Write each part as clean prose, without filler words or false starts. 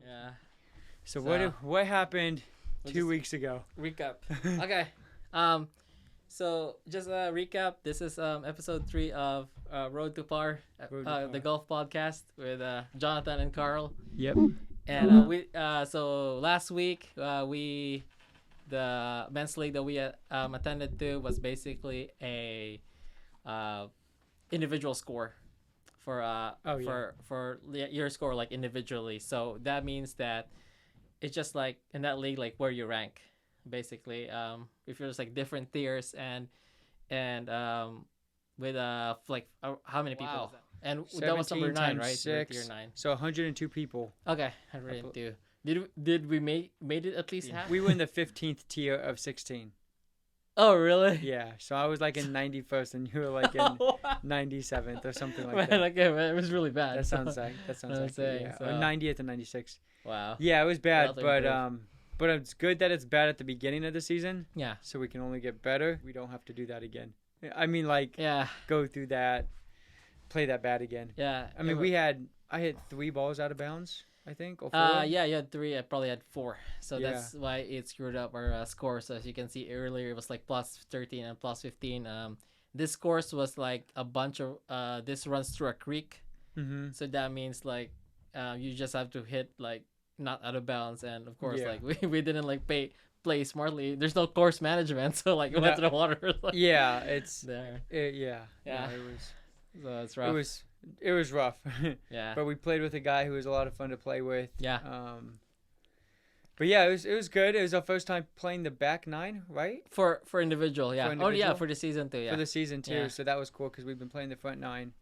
Yeah. So So- what happened We'll 2 just weeks ago? recap. Okay. So just a recap. This is episode 3 of Road to Par, Road to the Par. golf podcast with Jonathan and Carl. Yep. And so last week the men's league that we attended to was basically a individual score for your score like individually. So that means that it's just like in that league like where you rank basically. If there's like different tiers and with how many people? Wow. And that was number 17 9, times right? 6. Tier 9. So 102 people. Okay, 102. Did we made it at least half? We were in the 15th tier of 16. Oh really? Yeah. So I was like in 91st, and you were like in 97th or something like Man, that. okay, man, it was really bad. That sounds like I'm saying, yeah. so- Or 90th and 96th. Wow. Yeah, it was bad, Rather but improve. but it's good that it's bad at the beginning of the season, Yeah. so we can only get better. We don't have to do that again. I mean, like Yeah. go through that, play that bad again. Yeah. I mean, I hit 3 balls out of bounds, I think, or 4. Yeah, you had 3. I probably had 4. So Yeah. that's why it screwed up our score. So as you can see earlier, it was like plus 13 and plus 15. This course was like a bunch of this runs through a creek. Mm-hmm. So that means like you just have to hit like not out of bounds, and of course Yeah. like we didn't like play smartly. There's no course management, so like it went to the water. Like, Yeah, it's there. yeah. Yeah. It was. So it's rough. It was rough. Yeah. But we played with a guy who was a lot of fun to play with. Yeah. But yeah, it was good. It was our first time playing the back 9, right? For individual, yeah. For Oh yeah, individual? for the season too, yeah. For the season too. Yeah. So that was cool because we've been playing the front 9.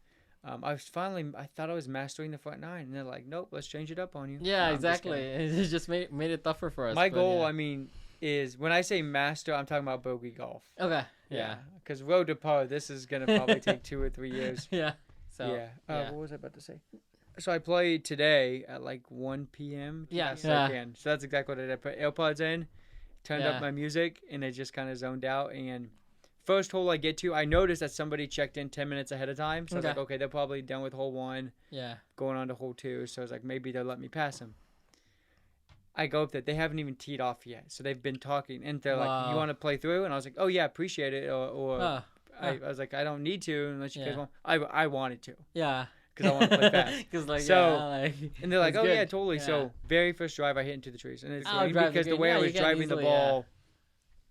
I thought I was mastering the front 9, and they're like, nope, let's change it up on you. Yeah, No, I'm just exactly. kidding. It just made it tougher for us. My but goal, yeah. I mean, is when I say master, I'm talking about bogey golf. Okay. Yeah. Because road to par, this is gonna probably take 2 or 3 years. Yeah. So yeah. yeah. What was I about to say? So I played today at like 1 p.m. Yeah. Best I can. So that's exactly what I did. I put AirPods in, turned Yeah. up my music, and it just kind of zoned out. And first hole I get to, I noticed that somebody checked in 10 minutes ahead of time. So I was like, okay, they're probably done with hole 1, Yeah. going on to hole 2. So I was like, maybe they'll let me pass them. I go up there. They haven't even teed off yet. So they've been talking. And they're like, Wow. you want to play through? And I was like, oh, yeah, appreciate it. Or Huh. I was like, I don't need to unless you guys Yeah. want. I wanted to Yeah. because I want to play fast. Cause like So- yeah, like And they're like, That's oh, good. yeah, totally. Yeah. So very first drive, I hit into the trees. And it's Oh, funny drive the because the green. way Yeah, I you was can driving the easily, ball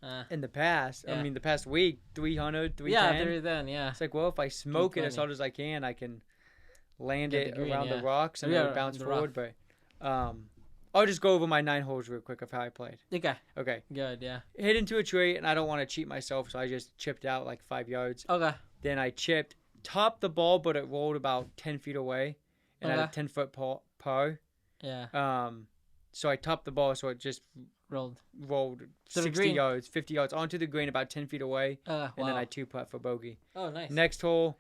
uh, in the past, Yeah. I mean, the past week, 300, yeah, 310. through then, yeah. It's like, well, if I smoke it as 220. hard as I can land Get it the green, around yeah. the rocks and Yeah, it'll bounce the forward. But I'll just go over my 9 holes real quick of how I played. Okay. Okay. Good. Yeah. Hit into a tree, and I don't want to cheat myself, so I just chipped out like 5 yards. Okay. Then I chipped, topped the ball, but it rolled about 10 feet away, and had a Okay. 10-foot par. Yeah. So I topped the ball, so it just Rolled. rolled To the 60 green. yards, 50 yards onto the green, about 10 feet away, Wow. and then I 2-putt for bogey. Oh, nice. Next hole,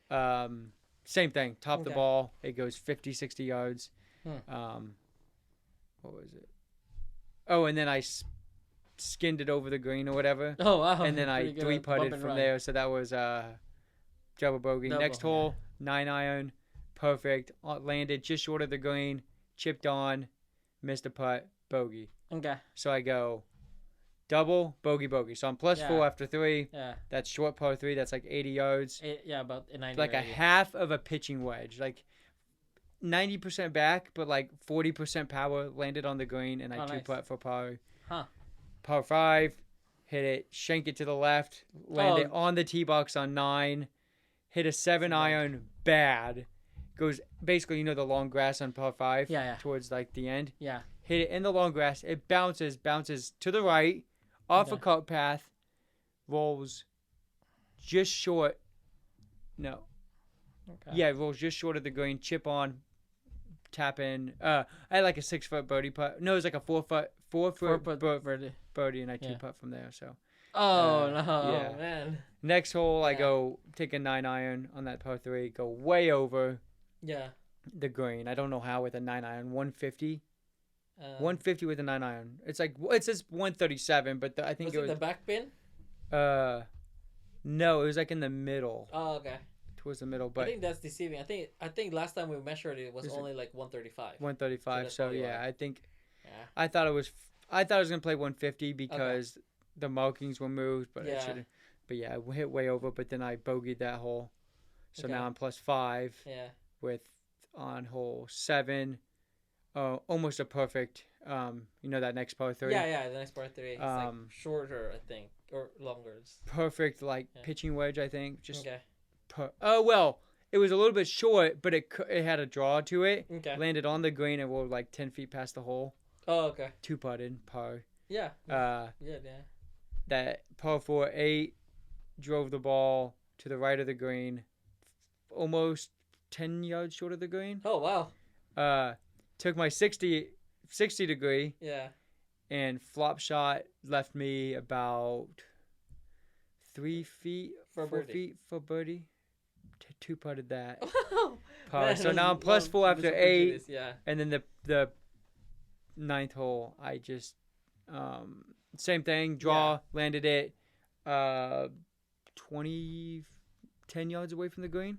same thing. Top the Okay. ball, it goes 50, 60 yards. Hmm. What was it? Oh, and then I skinned it over the green or whatever, Oh wow. and then I Pretty good 3-putted bump and from run. there. So that was double bogey. Double, Next yeah. hole, 9-iron, perfect. Landed just short of the green, chipped on, missed a putt, bogey. Okay. So I go double, bogey, bogey. So I'm plus Yeah. 4 after 3. Yeah. That's short par 3. That's like 80 yards. Yeah, about 90. Like a half of a pitching wedge. Like 90% back, but like 40% power. Landed on the green, and I Oh, nice. 2-putt for par. Huh. Par 5. Hit it, shank it to the left. Land it Oh. on the tee box on 9. Hit a 7-iron bad. Goes basically, the long grass on par 5. Yeah. Towards like the end. Yeah. Hit it in the long grass. It bounces to the right, off a Okay. cart path, rolls just short. No. Okay. Yeah, it rolls just short of the green. Chip on, tap in. I had like a 6-foot birdie putt. No, it was like a 4-foot Birdie. birdie, and I Yeah. 2-putt from there. So Oh Uh, no, yeah. man. next hole, I Yeah. go take a 9-iron on that par 3. Go way over Yeah. the green. I don't know how with a 9-iron. 150. 150 150 with a 9-iron. It's like it says 137, but I think Was it the back pin? No, it was like in the middle. Oh, okay. towards the middle. But I think that's deceiving. I think last time we measured it was only like 135. 135. So yeah, why. I think. Yeah. I thought it was gonna play 150 because the markings were moved, but it should. But yeah, I hit way over. But then I bogeyed that hole, so now I'm +5. Yeah. With on hole 7, almost a perfect. That next par 3. Yeah, the next par 3. It's like shorter, I think, or longer. Perfect, pitching wedge, I think. Just. Okay. It was a little bit short, but it had a draw to it. Okay. Landed on the green and rolled like 10 feet past the hole. Oh, okay. 2-putted, par. Yeah. Yeah. That par 4-8 drove the ball to the right of the green, almost 10 yards short of the green. Oh, wow. Took my 60 degree. Yeah. And flop shot left me about 3 feet, 4 feet for birdie. 2-putted that. Par. So now I'm +4 after 8. Yeah. And then the 9th hole, I just same thing. Draw, landed it 10 yards away from the green.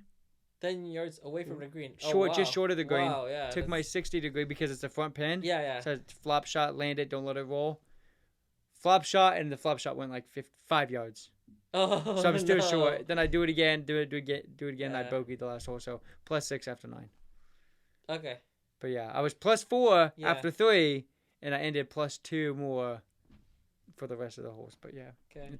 10 yards away from the green. Just short of the green. Wow, yeah. Took my 60 degree because it's a front pin. Yeah. So flop shot, land it, don't let it roll. Flop shot, and the flop shot went like 5 yards. Oh, so I'm still short. Then I do it again, do it again. Yeah. I bogeyed the last hole, so +6 after 9. Okay. But yeah, I was +4 after 3, and I ended +2 more for the rest of the holes. But yeah, okay.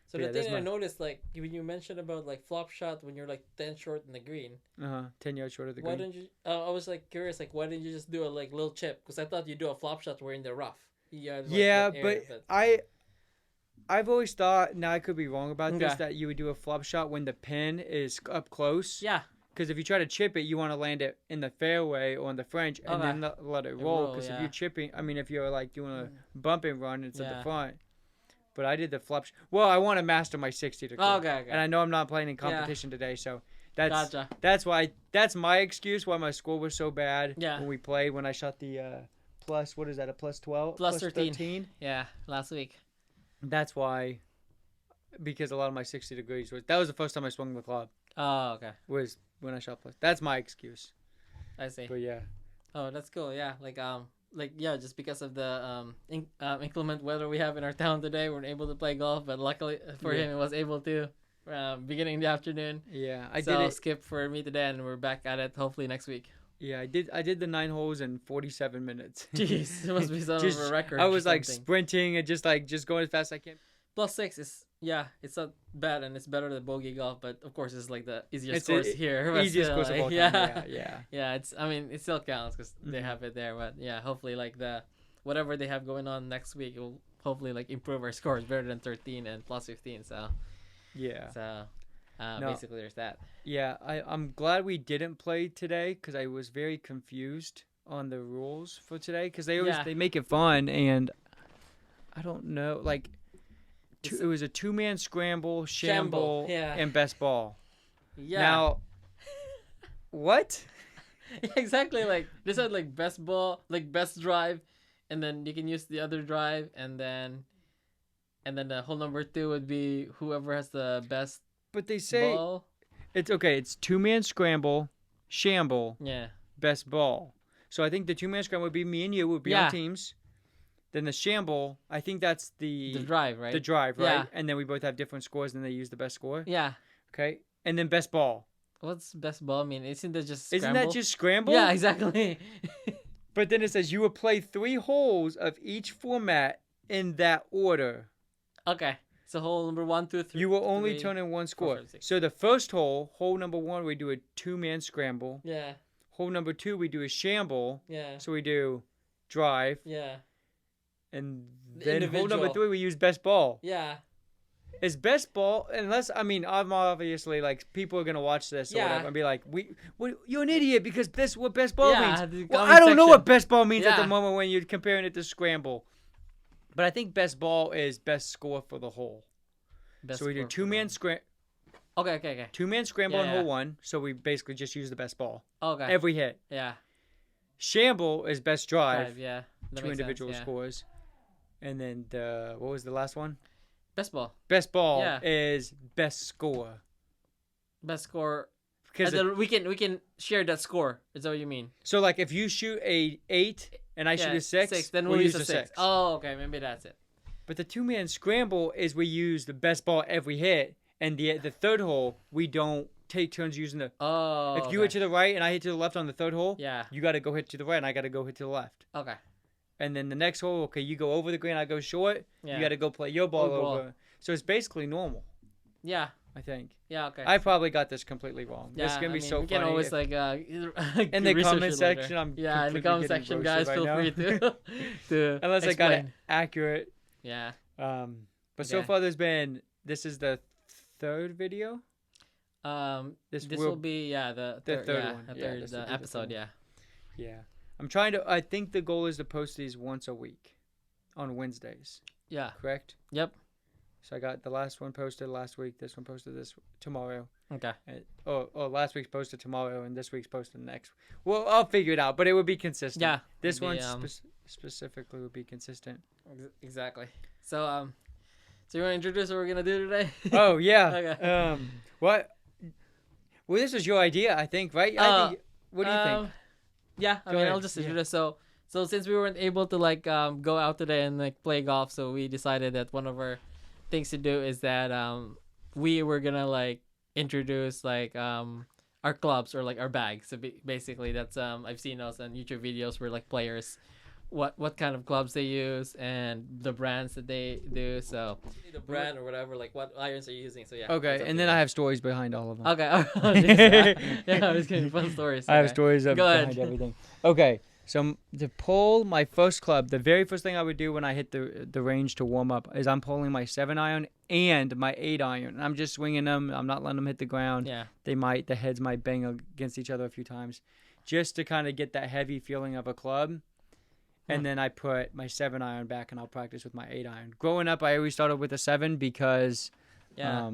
So the thing I noticed, like when you mentioned about like flop shot when you're like 10 short in the green. 10 yards short of the green. Why didn't you? I was like curious, like why didn't you just do a like little chip? Because I thought you do a flop shot where in the rough. But I've always thought, now I could be wrong about this, that you would do a flop shot when the pin is up close. Yeah. Because if you try to chip it, you want to land it in the fairway or in the French and then let it roll. Because if you're chipping, if you're like doing a bump and run, it's at the front. But I did the flop. Well, I want to master my 60 degree. Okay. And I know I'm not playing in competition today, so that's why. That's my excuse why my score was so bad when we played. When I shot the plus, what is that? A +12, +13. Yeah, last week. That's why, because a lot of my 60 degrees that was the first time I swung the club. Oh, okay. Was when I shot plus. That's my excuse. I see. But yeah. Oh, that's cool. Yeah, just because of the inclement weather we have in our town today, we weren't able to play golf. But luckily for him, he was able to. Beginning of the afternoon. Yeah, I did it. Skip for me today, and we're back at it hopefully next week. Yeah, I did the 9 holes in 47 minutes. Jeez, it must be some of a record. I was like sprinting and just going as fast as I can. +6 is it's not bad, and it's better than bogey golf, but of course it's like the easiest course here. Easiest course of all time. Yeah. Yeah, it still counts because they have it there, but yeah, hopefully like whatever they have going on next week will hopefully like improve our scores better than 13 and +15. So yeah. So. Basically, there's that. Yeah, I'm glad we didn't play today because I was very confused on the rules for today because they make it fun and I don't know it was a 2-man scramble, shamble, and best ball. Yeah. Now, what? Exactly. Like they said, like best ball, like best drive, and then you can use the other drive, and then the hole number 2 would be whoever has the best. But they say ball. It's okay. It's 2-man scramble, shamble, best ball. So I think the 2-man scramble would be me and you would be on teams. Then the shamble, I think that's the drive, right? The drive, right? Yeah. And then we both have different scores, and they use the best score. Yeah. Okay. And then best ball. What's best ball mean? Isn't that just scramble? Isn't that just scramble? Yeah, exactly. But then it says you will play 3 holes of each format in that order. Okay. So hole number 1, 2, 3. You will only turn in 1 score. 4, 5, 6. So the first hole number 1, we do a 2-man scramble. Yeah. Hole number 2, we do a shamble. Yeah. So we do drive. Yeah. And then hole number 3, we use best ball. Yeah. Is best ball, unless, I'm obviously, people are going to watch this or whatever and be like, you're an idiot because this what best ball means. Well, I don't know what best ball means at the moment when you're comparing it to scramble. But I think best ball is best score for the hole. So we do 2-man scramble. Okay. 2-man scramble on hole 1. So we basically just use the best ball. Okay. Every hit. Yeah. Shamble is best drive. Yeah. 2 individual scores. And then what was the last one? Best ball. Best ball is best score. Best score because we can share that score. Is that what you mean? So like if you shoot a 8 and I shoot a 6, then we'll use a 6. Oh, okay, maybe that's it. But the 2-man scramble is we use the best ball every hit, and the third hole we don't take turns using the. Oh. If you hit to the right and I hit to the left on the third hole, yeah, you got to go hit to the right and I got to go hit to the left. Okay. And then the next hole, okay, you go over the green, I go short. Yeah. You got to go play your ball over. So it's basically normal. Yeah. I think. Yeah, okay. I probably got this completely wrong. Yeah, this is going to be so funny. We can always, in the comment section, I'm in the comment section, guys, feel free to unless explain. I got it accurate. Yeah. But so far this is the third video. This will be the third one. The third episode, yeah. Yeah. I think the goal is to post these once a week on Wednesdays. Yeah. Correct? Yep. So I got the last one posted last week, this one posted tomorrow. Okay. Last week's posted tomorrow and this week's posted next. Well, I'll figure it out, but it would be consistent. Yeah. This one specifically would be consistent. Exactly. So you want to introduce what we're going to do today? Oh, yeah. Okay. What? Well, this was your idea, I think, right? What do you think? Yeah, I'll just introduce. Yeah. So since we weren't able to go out today and play golf, so we decided that one of our things to do is that we were gonna introduce our clubs or our bags. So basically, that's I've seen those on YouTube videos where players, what kind of clubs they use and the brands that they do. So the brand or whatever, what irons are you using. So yeah. Okay, and then I have stories behind all of them. Okay. Yeah, I was getting fun stories. Okay. I have stories behind everything. Okay. So to pull my first club, the very first thing I would do when I hit the range to warm up is I'm pulling my 7-iron and my 8-iron. And I'm just swinging them. I'm not letting them hit the ground. Yeah. The heads might bang against each other a few times, just to kind of get that heavy feeling of a club. And then I put my 7-iron back and I'll practice with my 8-iron. Growing up, I always started with a 7 because, I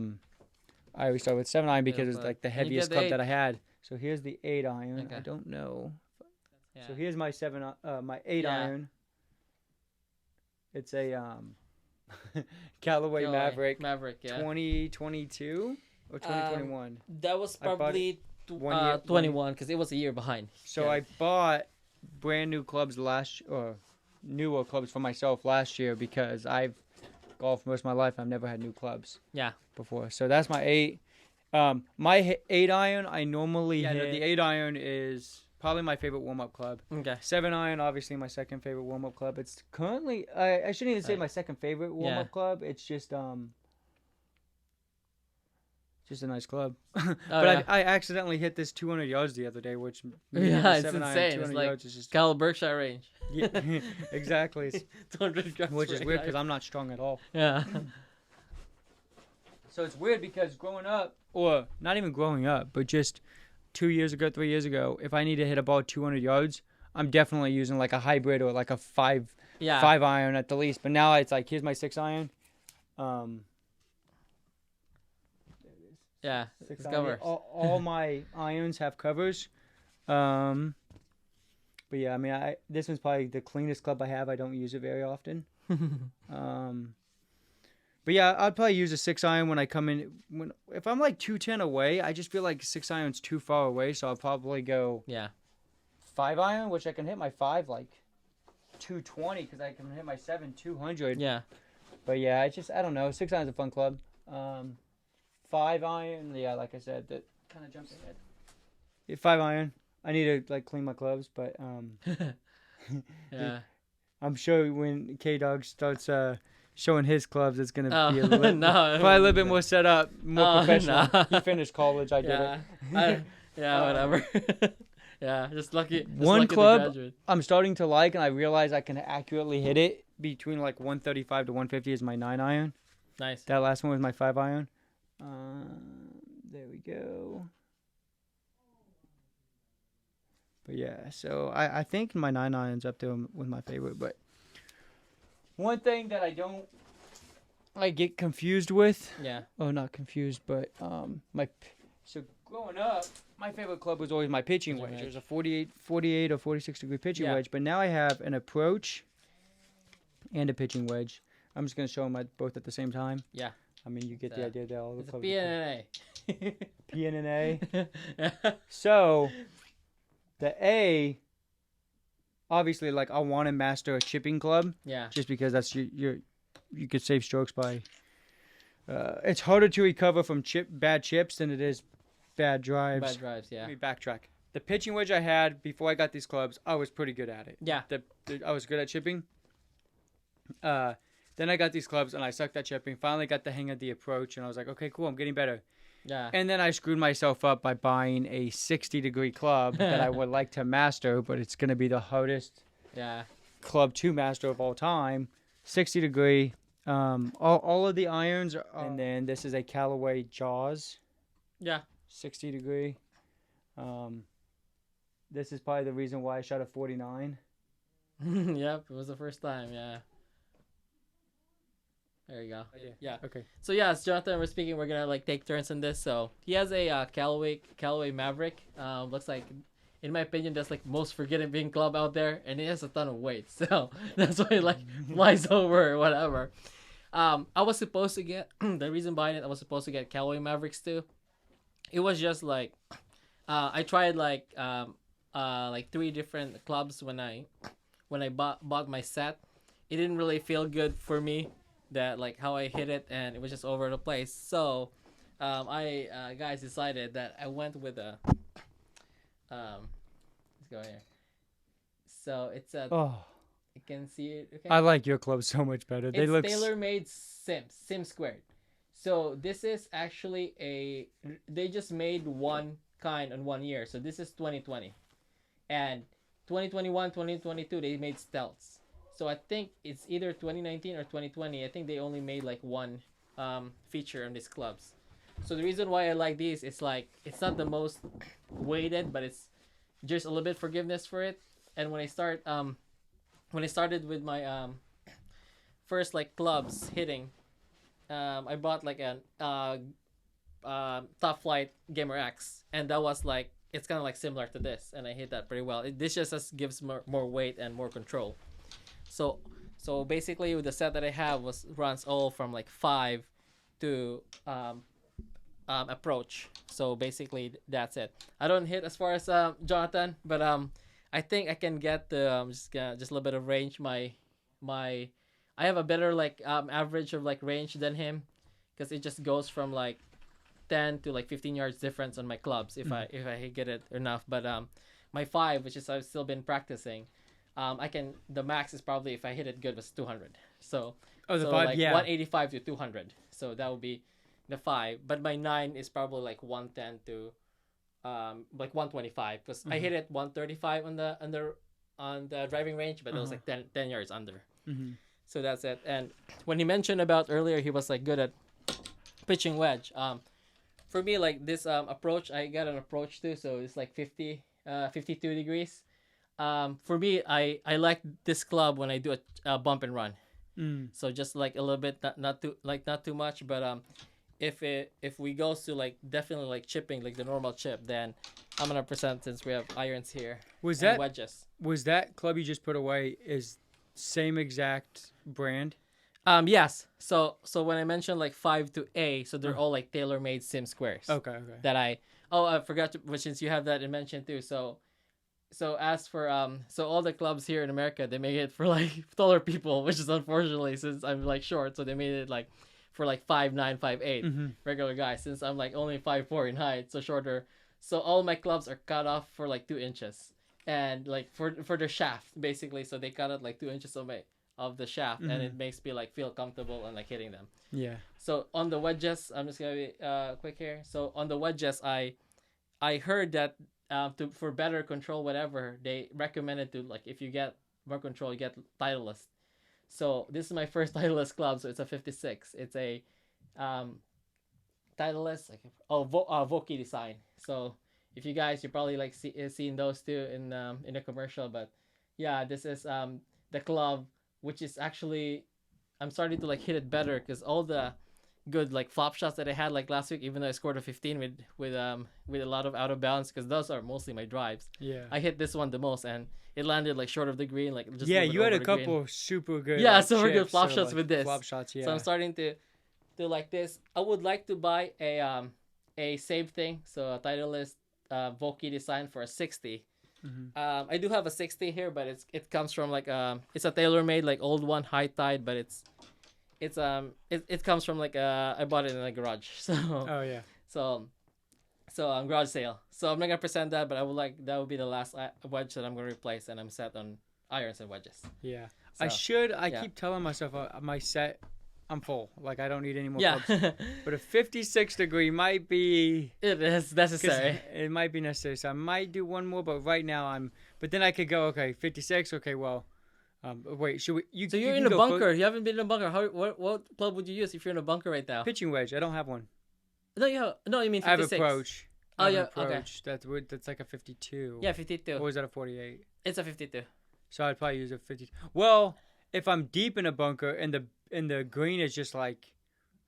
always started with 7-iron because it's the heaviest club that I had. So here's the 8-iron. Okay. I don't know. Yeah. So here's my 8-iron. It's a Callaway Maverick. Maverick, yeah. 2022 or 2021. That was probably 21 because it was a year behind. So I bought brand new clubs newer clubs for myself last year because I've golfed most of my life. I've never had new clubs. Yeah. Before. So that's my 8. My 8-iron, I normally hit. The 8-iron is probably my favorite warm-up club. Okay. 7-iron, obviously my second favorite warm-up club. It's currently, I shouldn't even say my second favorite warm-up club. It's just a nice club. I accidentally hit this 200 yards the other day, which it's insane. It's yards is just Cal Berkshire range. Yeah, exactly. 200 yards. Which is weird because I'm not strong at all. Yeah. So it's weird because growing up, or not even growing up, but just 2 years ago, 3 years ago, if I need to hit a ball 200 yards, I'm definitely using a hybrid or a 5-iron at the least. But now it's here's my 6-iron. Yeah, it's covers. All my irons have covers. But yeah, this one's probably the cleanest club I have. I don't use it very often. But yeah, I'd probably use a 6-iron when I come in. If I'm 210 away, I just feel like 6-iron's too far away, so I'll probably go 5-iron, which I can hit my 5 220 because I can hit my 7 200. Yeah. But yeah, I don't know. 6-iron's a fun club. 5-iron, yeah, like I said, that kind of jumps ahead. 5-iron. I need to clean my clubs, but yeah. I'm sure when K-Dog starts showing his clubs, it's gonna be a probably a little bit more set up, more professional. No. He finished college, I did it. Whatever. Yeah, just lucky. One club I'm starting to like, and I realize I can accurately hit it between 135 to 150 is my 9-iron. Nice. That last one was my 5-iron. There we go. But yeah, so I think my 9-iron's up there with my favorite, but one thing that I get confused with. Yeah. Oh, not confused, but so growing up, my favorite club was always my pitching wedge. It was a 48 or 46 degree pitching wedge, but now I have an approach and a pitching wedge. I'm just gonna show them both at the same time. Yeah. I mean, you get the idea there. All the it's a P&A. P and an A. So the A, obviously, like I want to master a chipping club. Yeah. Just because that's you could save strokes by. It's harder to recover from bad chips than it is bad drives. Bad drives, yeah. Let me backtrack. The pitching wedge I had before I got these clubs, I was pretty good at it. Yeah. I was good at chipping. Then I got these clubs and I sucked at chipping. Finally got the hang of the approach and I was like, okay, cool, I'm getting better. Yeah. And then I screwed myself up by buying a 60-degree club that I would like to master, but it's going to be the hardest club to master of all time. 60-degree. All of the irons are, and then this is a Callaway Jaws. Yeah. 60-degree. This is probably the reason why I shot a 49. Yep, it was the first time, yeah. There you go. Yeah. Okay. So yeah, as Jonathan was speaking, we're gonna like take turns on this. So he has a Callaway Maverick. Looks like, in my opinion, that's like most forgiving club out there, and it has a ton of weight. So that's why it like flies over or whatever. I was supposed to get the reason behind it. I was supposed to get Callaway Mavericks too. It was just like I tried like 3 different clubs when I bought my set. It didn't really feel good for me. That like how I hit it, and it was just over the place. So I guys decided that I went with a let's go here. So it's a you can see it. Okay? I like your club so much better. They look tailor-made Sim Squared. So this is actually they just made one kind in 1 year. So this is 2020, and 2021, 2022 they made Stealths. So I think it's either 2019 or 2020. I think they only made like one feature on these clubs. So the reason why I like these is like it's not the most weighted, but it's just a little bit forgiveness for it. And when I started with my first like clubs hitting, I bought like a Top Flight Gamer X, and that was like it's kind of like similar to this, and I hit that pretty well. This just gives more weight and more control. So basically the set that I have runs all from like 5 to approach. So basically that's it. I don't hit as far as Jonathan, but I think I can get the just a little bit of range. My I have a better like average of like range than him, because it just goes from like 10 to like 15 yards difference on my clubs if I get it enough. But my 5, which is I've still been practicing. The max is probably if I hit it good was 200. So the 5, like 185 to 200. So that would be the 5. But my 9 is probably like 110 to like 125, because I hit it 135 on the driving range, but it was like 10 yards under. So that's it. And when he mentioned about earlier, he was like good at pitching wedge. For me, like this approach, I got an approach too, so it's like 52 degrees. For me, I like this club when I do a bump and run. So just like a little bit, not too much, but if we go to like definitely like chipping, like the normal chip, then I'm gonna present, since we have irons here. Wedges? Was that club you just put away is same exact brand? Yes. So when I mentioned like 5 to A, so they're all like tailor-made Sim Squares. Okay. That I forgot to, but since you have that in mention too, So as for so all the clubs here in America, they make it for like taller people, which is unfortunately, since I'm like short, so they made it like for like 5'9", 5'8", regular guys. Since I'm like only 5'4" in height, so shorter. So all my clubs are cut off for like 2 inches, and like for the shaft basically. So they cut out like 2 inches of the shaft, and it makes me like feel comfortable and like hitting them. Yeah. So on the wedges, I'm just gonna be quick here. So on the wedges, I heard that. For better control, whatever, they recommended to like if you get more control, you get Titleist. So this is my first Titleist club, so it's a 56. It's a Titleist, like Voki design. So if you guys, you probably like seen those two in a commercial, but yeah, this is the club, which is actually I'm starting to like hit it better, because all the good like flop shots that I had like last week, even though I scored a 15 with a lot of out of bounds, because those are mostly my drives. Yeah, I hit this one the most, and it landed like short of the green, like just you had a couple super good super good flop shots with this flop shots. Yeah, so I'm starting to like this. I would like to buy a a save thing. So a Titleist Vokey design for a 60. Mm-hmm. I do have a 60 here, but it comes from like it's a tailor-made like old one, high tide, but it comes from like I bought it in a garage. So oh yeah. So garage sale. So I'm not gonna present that, but that would be the last wedge that I'm gonna replace, and I'm set on irons and wedges. Yeah. So, I keep telling myself my set, I'm full. Like I don't need any more clubs. But a 56 degree might be. It is necessary. It might be necessary. So I might do one more, but right now But then I could go 56. Okay, well. Wait, should we? So you're in a bunker. You haven't been in a bunker. What club would you use if you're in a bunker right now? Pitching wedge. I don't have one. No, you mean 56. I have approach. Oh yeah, okay. That's like a 52. Yeah, 52. Or is that a 48? It's a 52. So I'd probably use a 50. Well, if I'm deep in a bunker and the green is just like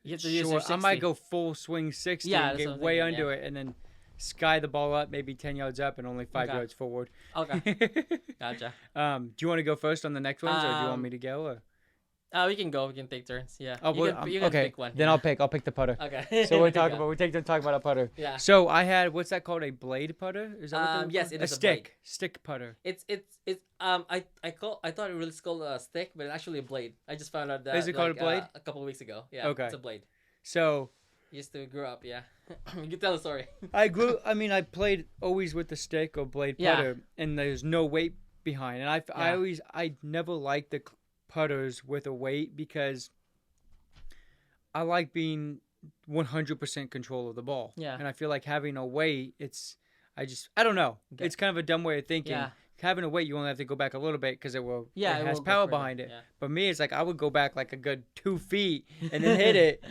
you have to use your 60. I might go full swing 60 and get way under it and then sky the ball up maybe 10 yards up and only 5 yards forward. Okay. Gotcha. Do you want to go first on the next ones or do you want me to go? Or? We can go. We can take turns. Yeah. Oh, you can pick one. Then I'll pick the putter. Okay. So we take them talking about a putter. Yeah. So I had what's that called? A blade putter? Is that what yes, it is a stick. Stick putter. It's I thought it was called a stick, but it's actually a blade. I just found out that. Is it called a blade? A couple of weeks ago. Yeah. Okay. It's a blade. So. Used to grow up. Yeah. You can tell the story. I played always with the stick or blade putter, and there's no weight behind, and I never liked the putters with a weight because I like being 100% control of the ball. Yeah. And I feel like having a weight, I don't know. Okay. It's kind of a dumb way of thinking. Yeah. Having a weight, you only have to go back a little bit because it has will power behind it. Yeah. But me, it's like I would go back like a good 2 feet and then hit it.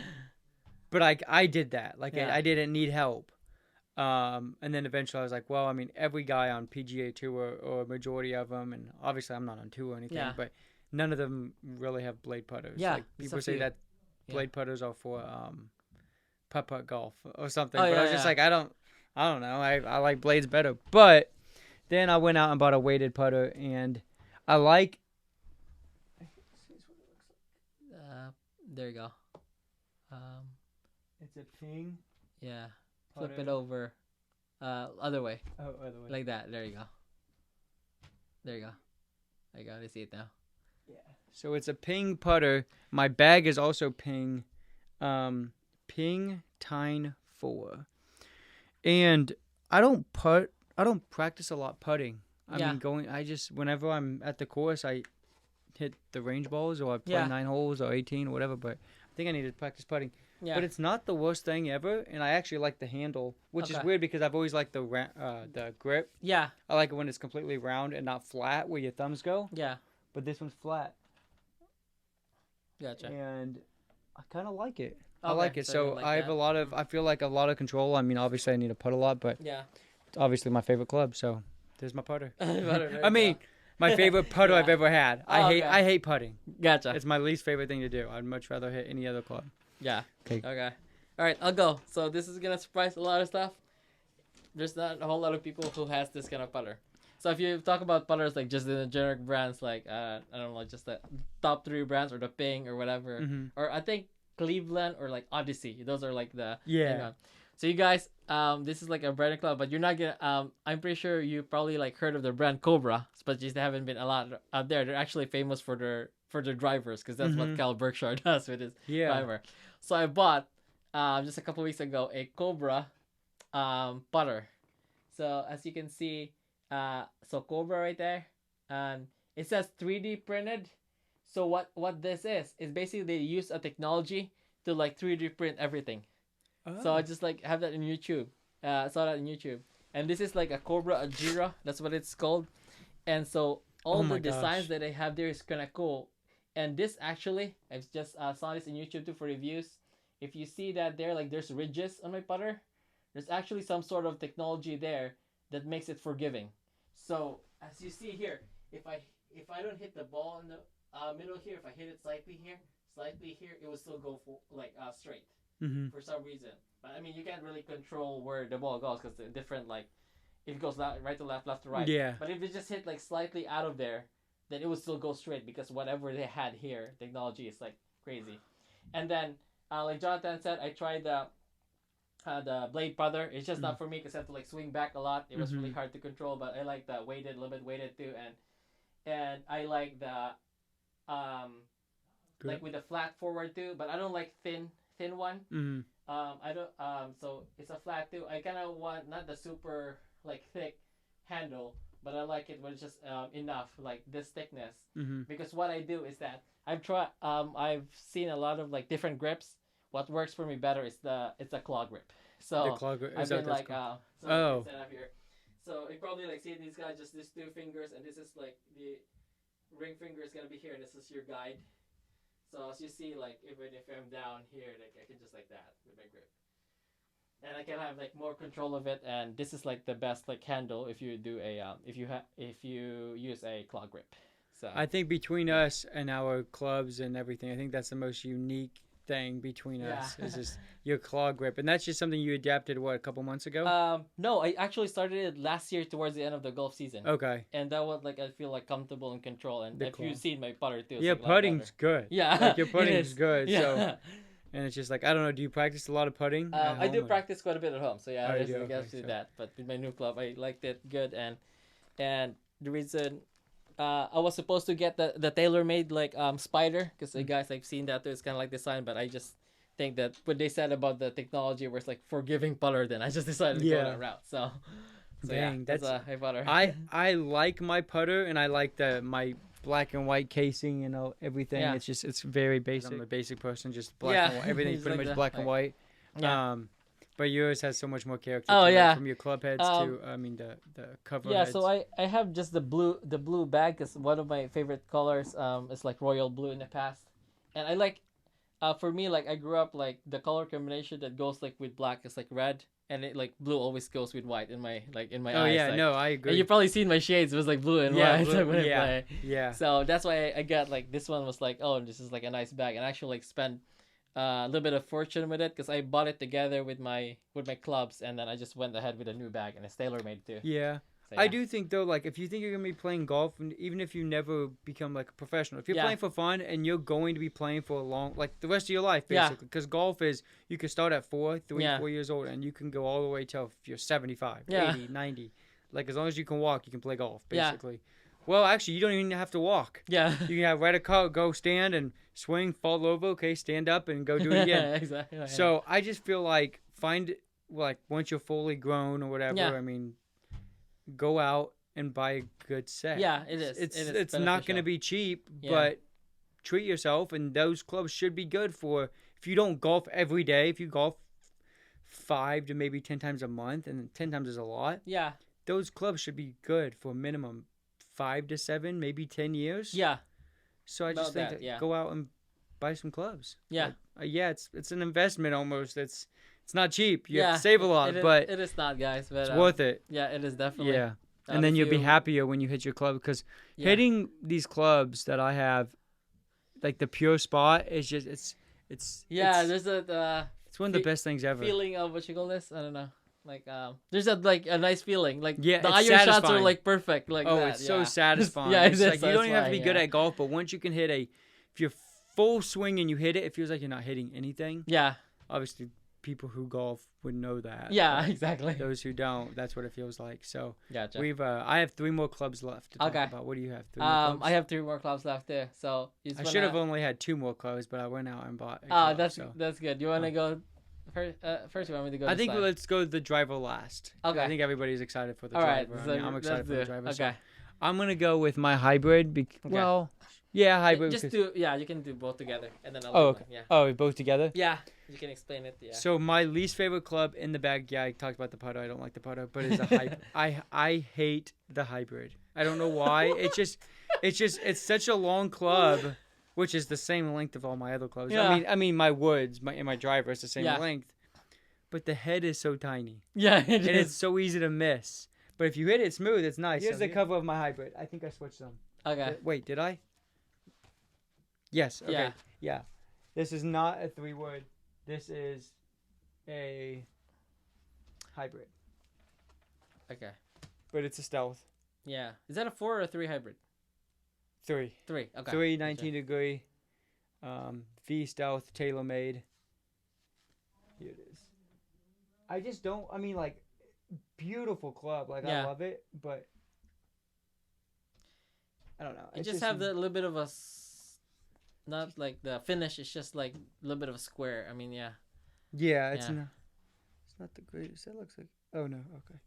But I did that. Like I didn't need help. And then eventually I was like, well, I mean, every guy on PGA Tour or a majority of them, and obviously I'm not on tour or anything, but none of them really have blade putters. Yeah, like people say that blade putters are for putt golf or something. Oh, but I was just like, I don't know. I like blades better. But then I went out and bought a weighted putter, and I like. There you go. It's a ping. Yeah. Putter. Flip it over. Other way. Oh, other way. Like that. There you go. There you go. I got to see it now. Yeah. So it's a ping putter. My bag is also ping. Ping Tine 4. And I don't practice a lot putting. I mean, whenever I'm at the course, I hit the range balls or I play 9 holes or 18 or whatever, but I think I need to practice putting. Yeah. But it's not the worst thing ever, and I actually like the handle, which is weird because I've always liked the grip. Yeah. I like it when it's completely round and not flat where your thumbs go. Yeah. But this one's flat. Gotcha. And I kind of like it. Okay, I like it. So I have I feel like a lot of control. I mean, obviously I need to putt a lot, but it's obviously my favorite club, so there's my putter. I mean, my favorite putter I've ever had. I hate putting. Gotcha. It's my least favorite thing to do. I'd much rather hit any other club. Yeah. Okay. All right, I'll go. So this is gonna surprise a lot of stuff. There's not a whole lot of people who has this kind of putter. So if you talk about putters like just the generic brands, like I don't know, just the top 3 brands or the Ping or whatever, or I think Cleveland or like Odyssey. Those are like the So you guys, this is like a brand club, but you're not gonna. I'm pretty sure you probably like heard of the brand Cobra, but just haven't been a lot out there. They're actually famous for their drivers because that's what Cal Berkshire does with his driver. So I bought just a couple weeks ago a Cobra putter. So as you can see, so Cobra right there, it says 3D printed. So what this is basically they use a technology to like 3D print everything. Oh. So I just like have that in YouTube. Saw that in YouTube, and this is like a Cobra Ajira. That's what it's called. And so all the designs that they have there is kind of cool. And this actually, I've just saw this in YouTube too for reviews. If you see that there, like there's ridges on my putter, there's actually some sort of technology there that makes it forgiving. So as you see here, if I don't hit the ball in the middle here, if I hit it slightly here, it will still go for like straight for some reason. But I mean, you can't really control where the ball goes because it's different. Like if it goes right to left, left to right. Yeah. But if it just hit like slightly out of there, then it would still go straight because whatever they had here, technology is like crazy. And then, like Jonathan said, I tried the blade putter. It's just not for me because I have to like swing back a lot. It was really hard to control, but I like the weighted, a little bit weighted too, and I like the like with the flat forward too, but I don't like thin one. I don't so it's a flat too. I kind of want not the super like thick handle, but I like it when it's just enough like this thickness. Because what I do is that I've seen a lot of like different grips. What works for me better is it's a claw grip. So the claw grip. I've been like so set up here. So you probably like see these guys just these two fingers, and this is like the ring finger is gonna be here, and this is your guide. So as you see, like even if I'm down here, like I can just like that with my grip, and I can have like more control of it. And this is like the best like handle if you do a if you use a claw grip. So I think between us and our clubs and everything, I think that's the most unique thing between us is just your claw grip, and that's just something you adapted a couple months ago. No, I actually started it last year towards the end of the golf season. Okay. And that was like I feel like comfortable in control, and if you've seen my putter too, yeah, like putting's good. Yeah, like your putting's good. Yeah. So, and it's just like I don't know. Do you practice a lot of putting? I do practice quite a bit at home, so yeah, I guess do that. But with my new club, I liked it good, and the reason. I was supposed to get the TaylorMade like spider because the guys I've seen that too. It's kind of like design, but I just think that what they said about the technology was like forgiving putter, then I just decided to go that route. So dang, that's a putter. I like my putter, and I like my black and white casing and everything. Yeah. It's very basic. I'm a basic person, just black and white. Everything's pretty much black and white. Yeah. But yours has so much more character. From your club heads to the cover. Yeah, heads. so I have just the blue bag because one of my favorite colors is like royal blue in the past, and I like, for me like I grew up like the color combination that goes like with black is like red, and it like blue always goes with white in my eyes. Oh yeah, like, no, I agree. And you probably seen my shades. It was like blue and white. Blue, when I play. Yeah. So that's why I got like this one was like, oh, this is like a nice bag, and I actually like spent a little bit of fortune with it because I bought it together with my clubs, and then I just went ahead with a new bag, and it's TaylorMade too. Yeah. So, I do think though, like if you think you're gonna be playing golf, and even if you never become like a professional, if you're playing for fun and you're going to be playing for a long, like the rest of your life, basically, because golf is you can start at 4 years old, and you can go all the way till you're 75, 80, 90. Like as long as you can walk, you can play golf, basically. Yeah. Well, actually, you don't even have to walk. Yeah. You can have right a car, go stand and swing, fall over, okay, stand up and go do it again. Exactly. Yeah. So I just feel like once you're fully grown or whatever, I mean, go out and buy a good set. Yeah, it is. It's not going to be cheap, but treat yourself, and those clubs should be good for if you don't golf every day, if you golf 5 to maybe 10 times a month, and 10 times is a lot. Yeah. Those clubs should be good for a minimum 5 to 7, maybe 10 years. Yeah. So I just think go out and buy some clubs. Yeah. It's an investment almost. It's not cheap. You have to save a lot, but it is not, guys. But it's worth it. Yeah, it is definitely. Yeah. And then you'll be happier when you hit your club because hitting these clubs that I have, like the Pure Spot, is just it's. There's it's one of the best things ever. Feeling of what you call this? I don't know. Like there's a nice feeling. Like the iron satisfying. Shots are like perfect. Like it's so satisfying. It's like you don't even have to be good at golf, but once you can hit if you're full swing and you hit it, it feels like you're not hitting anything. Yeah. Obviously, people who golf would know that. Yeah, exactly. Those who don't, that's what it feels like. So gotcha. I have 3 more clubs left to talk about. What do you have? 3 more clubs? I have 3 more clubs left there. So I should have only had 2 more clubs, but I went out and bought. That's good. You want to go? First, you want me to go? I think let's go the driver last. Okay. I think everybody's excited for the driver. Right, so I'm excited for the driver. Okay. So I'm gonna go with my hybrid. Well, yeah, hybrid. You can do both together, and then I'll do one. Oh, both together. Yeah, you can explain it. Yeah. So my least favorite club in the bag. Yeah, I talked about the putter. I don't like the putter, but it's a hybrid. I hate the hybrid. I don't know why. It's such a long club. Which is the same length of all my other clubs. Yeah. I mean, my woods, my driver is the same length, but the head is so tiny. Yeah, and it's so easy to miss. But if you hit it smooth, it's nice. Here's the cover of my hybrid. I think I switched them. Okay. Wait, did I? Yes. Okay. Yeah. This is not a 3-wood. This is a hybrid. Okay. But it's a stealth. Yeah. Is that a 4 or a 3 hybrid? 3. 3. Okay. 3 19-degree. V Stealth TaylorMade. Here it is. I just don't. I mean, like, beautiful club. Like, I love it, but I don't know. It just have the little bit of a, not like the finish. It's just like a little bit of a square. I mean, yeah. Yeah, it's not. It's not the greatest. That looks like. Oh no. Okay.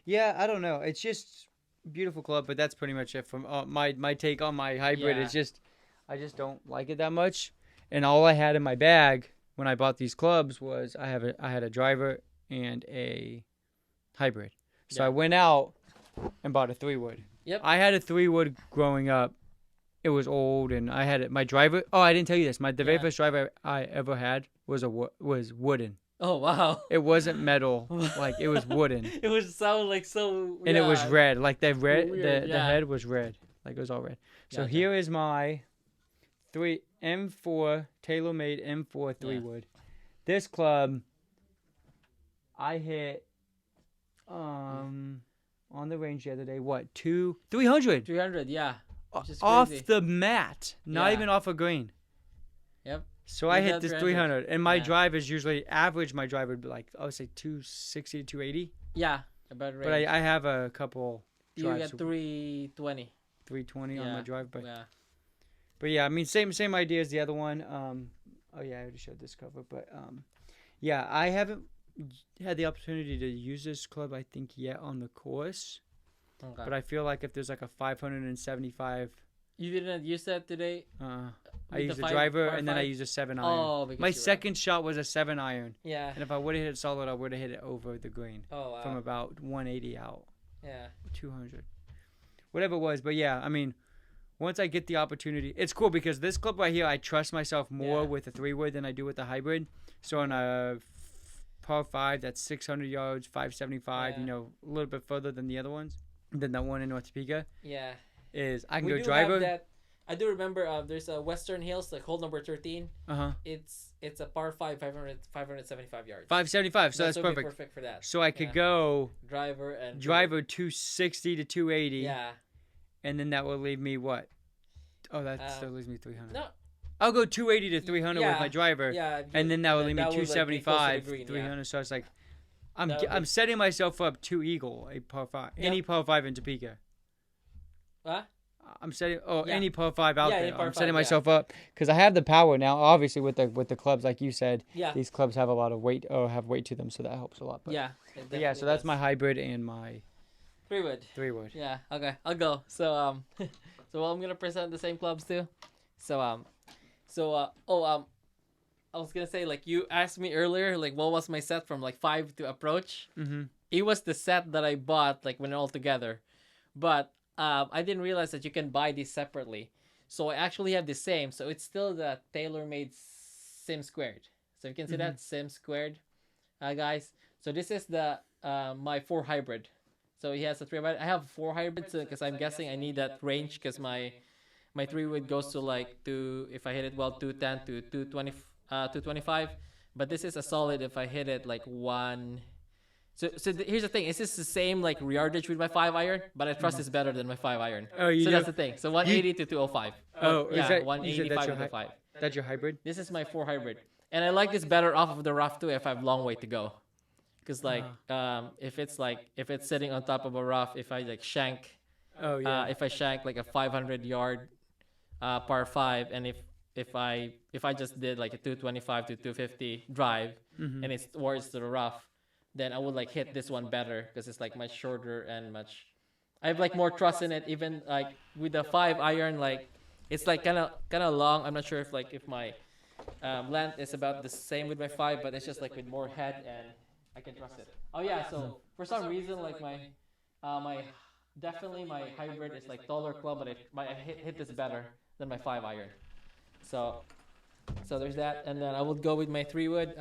Yeah, I don't know. It's just beautiful club, but that's pretty much it from my take on my hybrid. It's just, I just don't like it that much. And all I had in my bag when I bought these clubs was I had a driver and a hybrid. So I went out and bought a 3-wood. Yep. I had a 3-wood growing up. It was old, and I had it. My driver. Oh, I didn't tell you this. The very first driver I ever had was wooden. Oh wow! It wasn't metal, like it was wooden. It was sound like so. And it was red, like the head was red, like it was all red. So here is my M4 TaylorMade M4 3-wood. This club, I hit on the range the other day. What 300? 300, yeah. Off the mat, not even off a green. Yep. So I hit this 300, and my drive is usually average. My drive would be like, I would say 260 to 280. Yeah, about range. But I have a couple. You got 320. 320 on my drive, but yeah, I mean same idea as the other one. Oh yeah, I already showed this cover, but yeah, I haven't had the opportunity to use this club I think yet on the course. Okay. But I feel like if there's like a 575. You didn't use that today? I used a driver and then I used a 7-iron. Oh, my second shot was a 7-iron. Yeah. And if I would have hit it solid, I would have hit it over the green. Oh, wow. From about 180 out. Yeah. 200. Whatever it was. But yeah, I mean, once I get the opportunity, it's cool because this club right here, I trust myself more with a 3-wood than I do with the hybrid. So on a par 5, that's 600 yards, 575, a little bit further than the other ones. Than that one in North Topeka. Yeah. I can go driver. That. I do remember there's a Western Hills, like hole number 13. Uh-huh. It's a par 5, 575 yards. 575, so that's perfect. Perfect for that. So I could go driver 260 to 280. Yeah. And then that will leave me what? Oh, that still leaves me 300. No. I'll go 280 to 300 with my driver. Yeah. And then that will leave me 275, 300. So it's like I'm setting myself up to eagle a par 5. Any par 5 in Topeka. What? I'm setting any par 5 out there. I'm setting 5, myself up because I have the power now. Obviously, with the clubs, like you said, these clubs have a lot of weight or have weight to them, so that helps a lot. But, so that's my hybrid and my 3-wood. Yeah. Okay. I'll go. So I'm gonna present the same clubs too. I was gonna say, like, you asked me earlier, like, what was my set from like 5 to approach? Mm-hmm. It was the set that I bought like when all together, but I didn't realize that you can buy these separately. So I actually have the same. So it's still the TaylorMade Sim Squared. So you can see that Sim Squared, guys. So this is the my 4 hybrid. So he has a 3. I have 4 hybrids because I'm guessing I need that range because my 3-wood goes to like if I hit it well 210 to 225. But this is a solid if I hit it like 1. So here's the thing. Is this the same like yardage with my 5-iron? But I trust it's better than my 5-iron. Oh, you so that's the thing. So 180 to 205. Oh, yeah, is that 185 to 205. That's your hybrid? This is my 4 hybrid. And I like this better off of the rough too if I have long way to go. Because like if it's sitting on top of a rough, if I like shank if I shank like a 500 yard par 5, and if I just did like a 225 to 250 drive and it's towards the rough, then I would like hit this one better because it's like much shorter and I have like more trust in it. Even like with the 5-iron, like it's like kind of long. I'm not sure if my length is about the same with my 5, but it's just like with more head and I can trust it. Oh yeah, so for some reason like my definitely my hybrid is like taller club, but I hit this better than my 5-iron. So there's that, and then I would go with my 3-wood.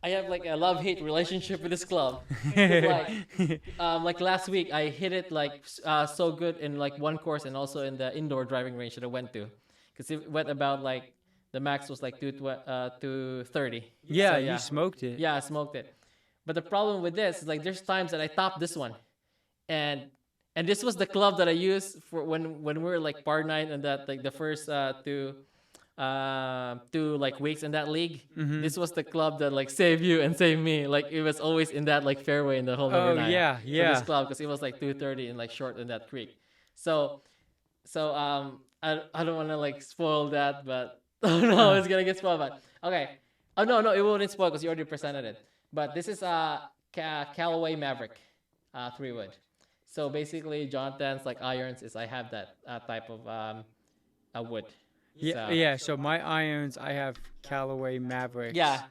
I have like a love-hate relationship with this club. Like last week, I hit it like so good in like one course and also in the indoor driving range that I went to, because it went about like the max was like 230. Yeah, so, you smoked it. Yeah, I smoked it. But the problem with this is like there's times that I topped this one, and this was the club that I used for when we were like par 9 and that like the first two 2 like weeks in that league. Mm-hmm. This was the club that like saved you and saved me. Like it was always in that like fairway in the whole number Oh 9 yeah, for this yeah. club because it was like 230 and like short in that creek. So I don't want to like spoil that, but oh no, it's gonna get spoiled. But okay, oh no, it won't spoil because you already presented it. But this is Callaway Maverick, 3 wood. So basically, Jonathan's like irons is I have that type of a wood. Yeah, So, yeah. So my irons, I have Callaway Mavericks. yeah.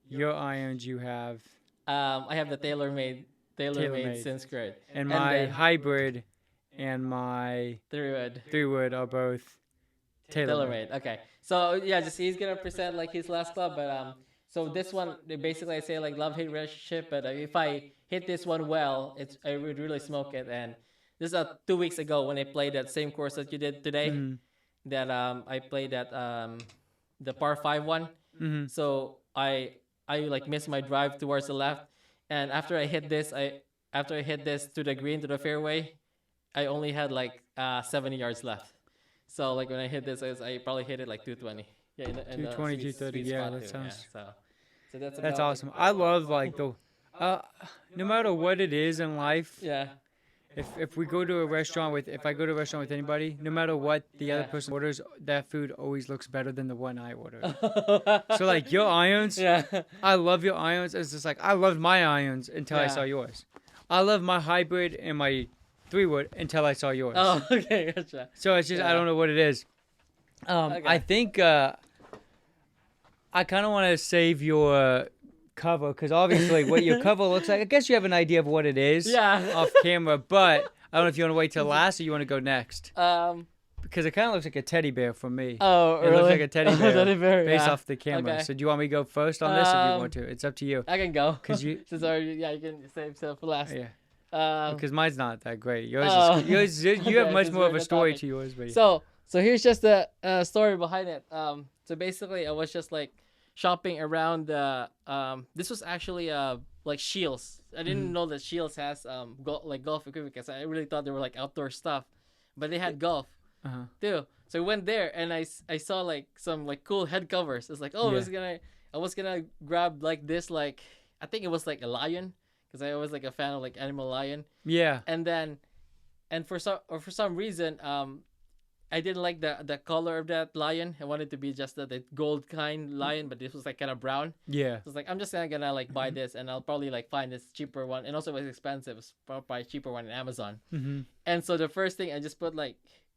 Your irons, you have I have the TaylorMade TaylorMade. since grade. And my then hybrid and my 3 wood. 3 wood are both TaylorMade. TaylorMade. Okay. So yeah, just he's gonna present like his last club, but so this one basically I say like love hate relationship, but if I hit this one well, I would really smoke it. And this is 2 weeks ago when I played that same course that you did today. Mhm. That I played that the par 5 one. Mhm. So I like missed my drive towards the left, and after I hit this to the green to the fairway, I only had like 70 yards left. So like when I hit this, I probably hit it like 220. Yeah, in 220, the 230. sweet Yeah, spot that too. sounds. Yeah, so that's That's about awesome. I love like the, no matter what it is in life. Yeah. If we go to a restaurant if I go to a restaurant with anybody, no matter what the other Yeah. person orders, that food always looks better than the one I ordered. So like your irons, Yeah. I love your irons. It's just like I loved my irons until I Yeah. saw yours. I love my hybrid and my 3 wood until I saw yours. Oh, okay, gotcha. So it's just I Yeah. don't know what it is. Okay. I think I kind of want to save your cover because obviously what your cover looks like. I guess you have an idea of what it is Yeah. off camera, but I don't know if you want to wait till last or you want to go next because it kind of looks like a teddy bear for me. Oh, It really? looks like a teddy bear, Teddy bear, based yeah. off the camera. Okay. So do you want me to go first on this if you Um, want to? It's up to you. I can go. 'Cause you- Since already, yeah, you can save stuff for last. Yeah, Um, because mine's not that great. Yours Oh. is yours. You Okay, have much since more we're of a on the story topic. to yours, but So here's just the story behind it. So basically, I was just like shopping around the This was actually like Shields. I didn't know that Shields has like golf equipment because I really thought they were like outdoor stuff, but they had golf uh-huh. too. So I went there and I saw like some like cool head covers. It's like, oh, I was gonna grab like this, like I think it was like a lion because I was like a fan of like Animal Lion. Yeah. And then for some reason I didn't like the color of that lion. I wanted to be just the gold kind lion, but this was like kind of brown. Yeah. So it's like I'm just gonna like buy this, and I'll probably like find this cheaper one, and also it was expensive. It's probably a cheaper one in Amazon. Mm-hmm. And so the first thing I just put like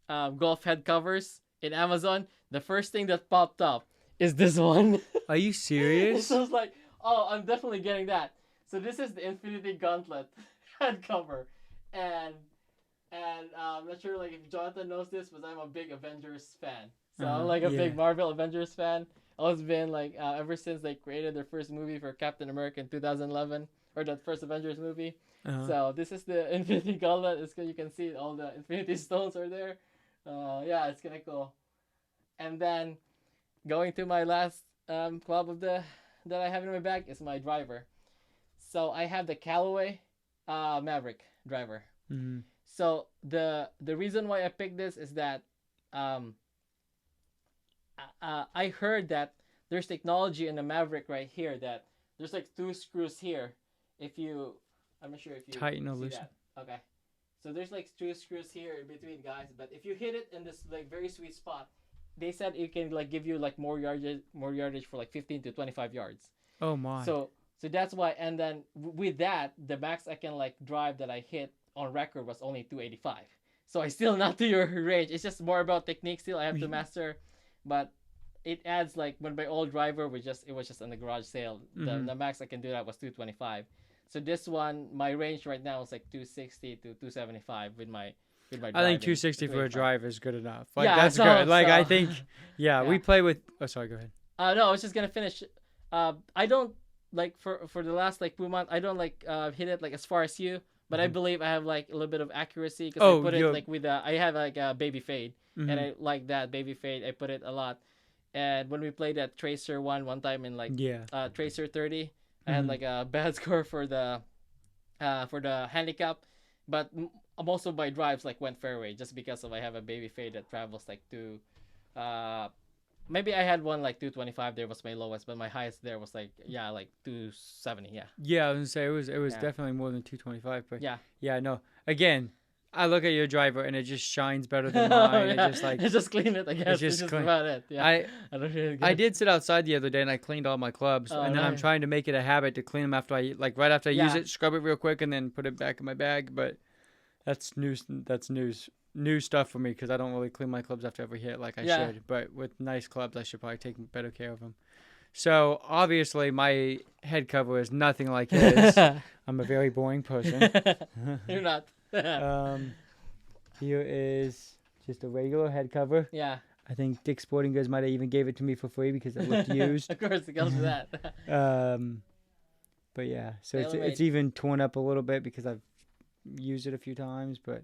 golf head covers in Amazon. The first thing that popped up is this one. Are you serious? So I was like, oh, I'm definitely getting that. So this is the Infinity Gauntlet head cover, and I'm not sure like if Jonathan knows this, but I'm a big Avengers fan. So I'm like a yeah. big Marvel Avengers fan. I've been like ever since they created their first movie for Captain America in 2011, or that first Avengers movie. Uh-huh. So this is the Infinity Gauntlet. You can see all the Infinity Stones are there. Yeah, it's kind of cool. And then going to my last club that I have in my bag is my driver. So I have the Callaway Maverick driver. Mm-hmm. So the reason why I picked this is that I heard that there's technology in the Maverick right here that there's like 2 screws here. I'm not sure if you Tighten or see loosen. that. Okay. So there's like 2 screws here in between, guys. But if you hit it in this like very sweet spot, they said it can like give you like more yardage for like 15 to 25 yards. Oh my. So that's why. And then with that, the max I can like drive that I hit on record was only 285. So I still not to your range. It's just more about technique. Still, I have to master, but it adds like when my old driver it was just on the garage sale. The max I can do that was 225. So this one, my range right now is like 260 to 275 with my I think 260 for a drive is good enough. Like Yeah, that's so- good. Like so- I think, yeah, Yeah. we play with. Oh, sorry. Go ahead. No, I was just gonna finish. I don't like for the last like 2 months. I don't like hit it like as far as you, but I believe I have like a little bit of accuracy because I put it like with I have like a baby fade, and I like that baby fade. I put it a lot, and when we played that Tracer one time in like Yeah. Tracer 30, I had like a bad score for the handicap, but most of my drives like went fairway just because I have a baby fade that travels like to maybe I had one like 225. There was my lowest, but my highest there was like 270. Yeah. Yeah, I was gonna say it was definitely more than 225. But yeah, no. Again, I look at your driver and it just shines better than mine. It just like it's just clean it. I guess it's just about it. Yeah. I did sit outside the other day and I cleaned all my clubs, and then I'm trying to make it a habit to clean them after right after I use it, scrub it real quick, and then put it back in my bag. But that's news. That's new stuff for me because I don't really clean my clubs after every hit like I should. But with nice clubs, I should probably take better care of them. So obviously my head cover is nothing like his. I'm a very boring person. You're not. Here is just a regular head cover. Yeah. I think Dick's Sporting Goods might have even gave it to me for free because it looked used. Of course, it goes with that. But yeah, so it's even torn up a little bit because I've used it a few times. But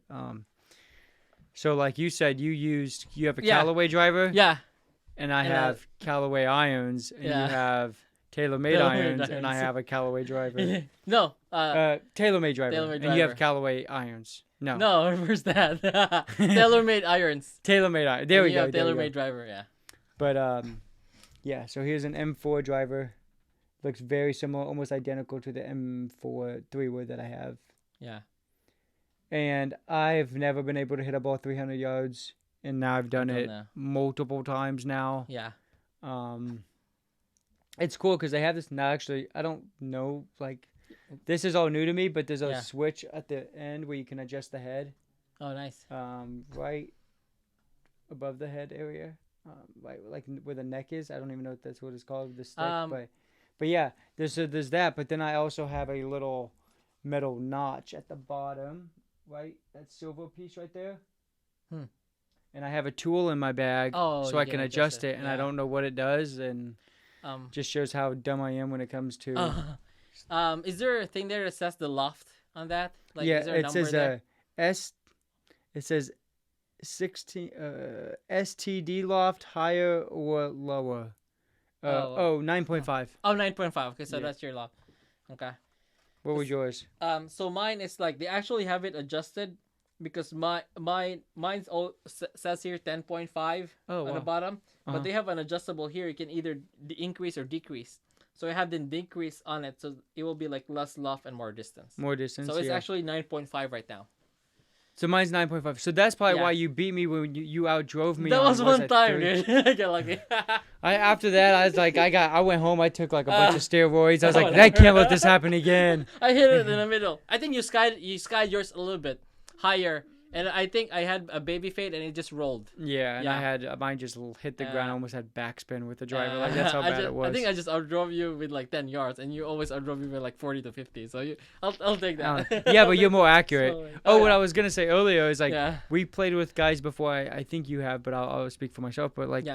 so like you said, you have a Callaway driver. Yeah. And I have Callaway irons, and you have TaylorMade irons, and I have a Callaway driver. No. TaylorMade driver. And you have Callaway irons. No. No, where's that? TaylorMade irons. TaylorMade irons. There we go. TaylorMade driver, yeah. But yeah. So here's an M4 driver. Looks very similar, almost identical to the M4 3-wood that I have. Yeah. And I've never been able to hit a ball 300 yards. And now I've done it multiple times now. Yeah. It's cool because they have this. Now, actually, I don't know. Like, this is all new to me, but there's a switch at the end where you can adjust the head. Oh, nice. Right above the head area, right, like where the neck is. I don't even know if that's what it's called, the stick. But yeah, there's that. But then I also have a little metal notch at the bottom, right? That silver piece right there. And I have a tool in my bag so I can adjust it, and I don't know what it does, and just shows how dumb I am when it comes to. Is there a thing there that says the loft on that? Like, yeah, is there a it number says there? It says 16 STD loft higher or lower. 9.5. Oh, 9.5. Okay, so that's your loft. Okay. What was yours? So mine is like they actually have it adjusted. Because mine's all says here 10.5 on the bottom, but they have an adjustable here. You can either increase or decrease. So I have the decrease on it, so it will be like less loft and more distance. More distance. So it's actually 9.5 right now. So mine's 9.5. So that's probably why you beat me when you outdrove me. That was one time, dude. I got lucky. After that, I was like, I went home. I took like a bunch of steroids. I was like, I can't let this happen again. I hit it in the middle. I think you skied yours a little bit higher, and I think I had a baby fade and it just rolled. Yeah, and I had mine just hit the ground, almost had backspin with the driver. Like that's how bad it was. I think I just outdrove you with like 10 yards, and you always outdrove me with like 40 to 50. So I'll take that. Yeah, but you're more accurate. What I was gonna say earlier is like we played with guys before. I think you have, but I'll speak for myself. But like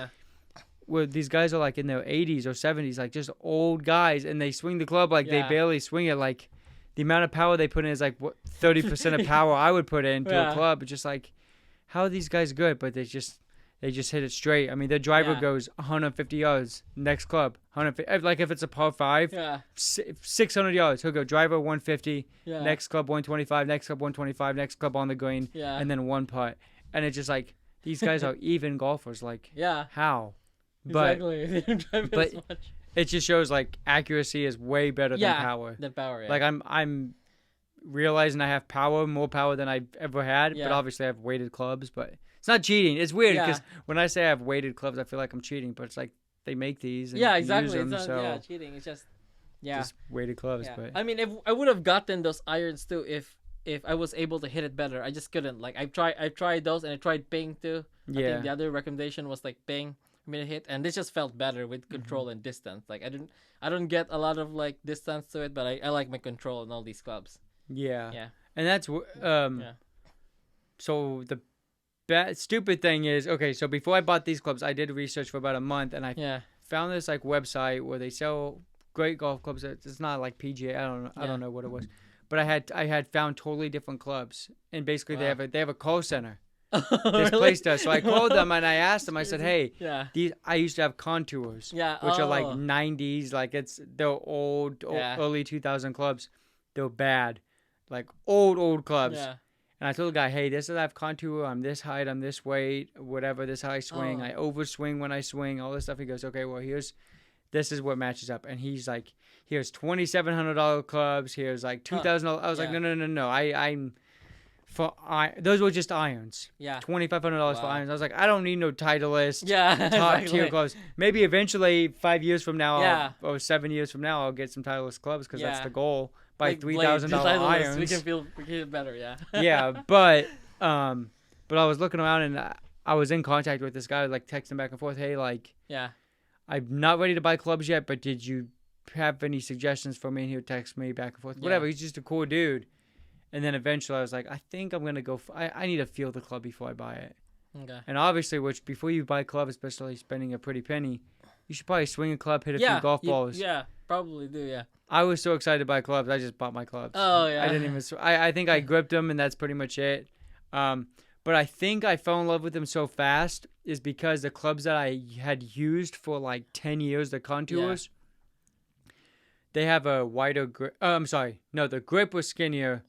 where these guys are like in their 80s or 70s, like just old guys, and they swing the club like they barely swing it. Like the amount of power they put in is like 30% of power I would put into a club. It's just like, how are these guys good? But they just hit it straight. I mean, their driver goes 150 yards. Next club, 150. Like if it's a par 5, 600 yards. He'll go driver 150. Next club 125. Next club 125. Next club on the green. And then one putt. And it's just like these guys are even golfers. Like how? Exactly. They don't drive as much. It just shows like accuracy is way better than power. Like I'm realizing I have more power than I've ever had. But obviously I have weighted clubs. But it's not cheating. It's weird because when I say I have weighted clubs, I feel like I'm cheating. But it's like they make these. And exactly. Use them, it's not cheating. It's just just weighted clubs. But I mean, if I would have gotten those irons too, if I was able to hit it better, I just couldn't. Like I tried those, and I tried Ping too. I think the other recommendation was like Ping. Hit, and this just felt better with control and distance. Like I don't get a lot of like distance to it, but I like my control in all these clubs. And that's so the stupid thing is, okay, so before I bought these clubs, I did research for about a month, and I found this like website where they sell great golf clubs. It's not like PGA. I don't know what it was, but I had found totally different clubs, and basically they have a call center. This place does. So I called them and I asked them. I said, "Hey, I used to have Contours, which are like 90s, like they're old, early 2000 clubs. They're bad, like old clubs." And I told the guy, hey, this is I have contour. I'm this height. I'm this weight. Whatever. This is how I swing. I overswing when I swing. All this stuff. He goes, okay, well, this is what matches up. And he's like, here's $2,700 clubs. Here's like $2,000. I was like, no. Those were just irons. Yeah. $2,500 for irons. I was like, I don't need no Titleist. Yeah. Top tier clubs. Maybe eventually 5 years from now, or 7 years from now, I'll get some Titleist clubs because that's the goal. Buy $3,000 irons. We can feel better. Yeah. Yeah, but I was looking around and I was in contact with this guy, like texting back and forth. Hey, like, I'm not ready to buy clubs yet, but did you have any suggestions for me? And he would text me back and forth. Whatever. He's just a cool dude. And then eventually I was like, I think I'm going to go. I need to feel the club before I buy it. Okay. And obviously, before you buy a club, especially spending a pretty penny, you should probably swing a club, hit a few golf balls. Yeah, probably do, yeah. I was so excited to buy clubs, I just bought my clubs. Oh, yeah. I didn't even. I think I gripped them, and that's pretty much it. But I think I fell in love with them so fast is because the clubs that I had used for like 10 years, the Contours, they have a wider grip. The grip was skinnier,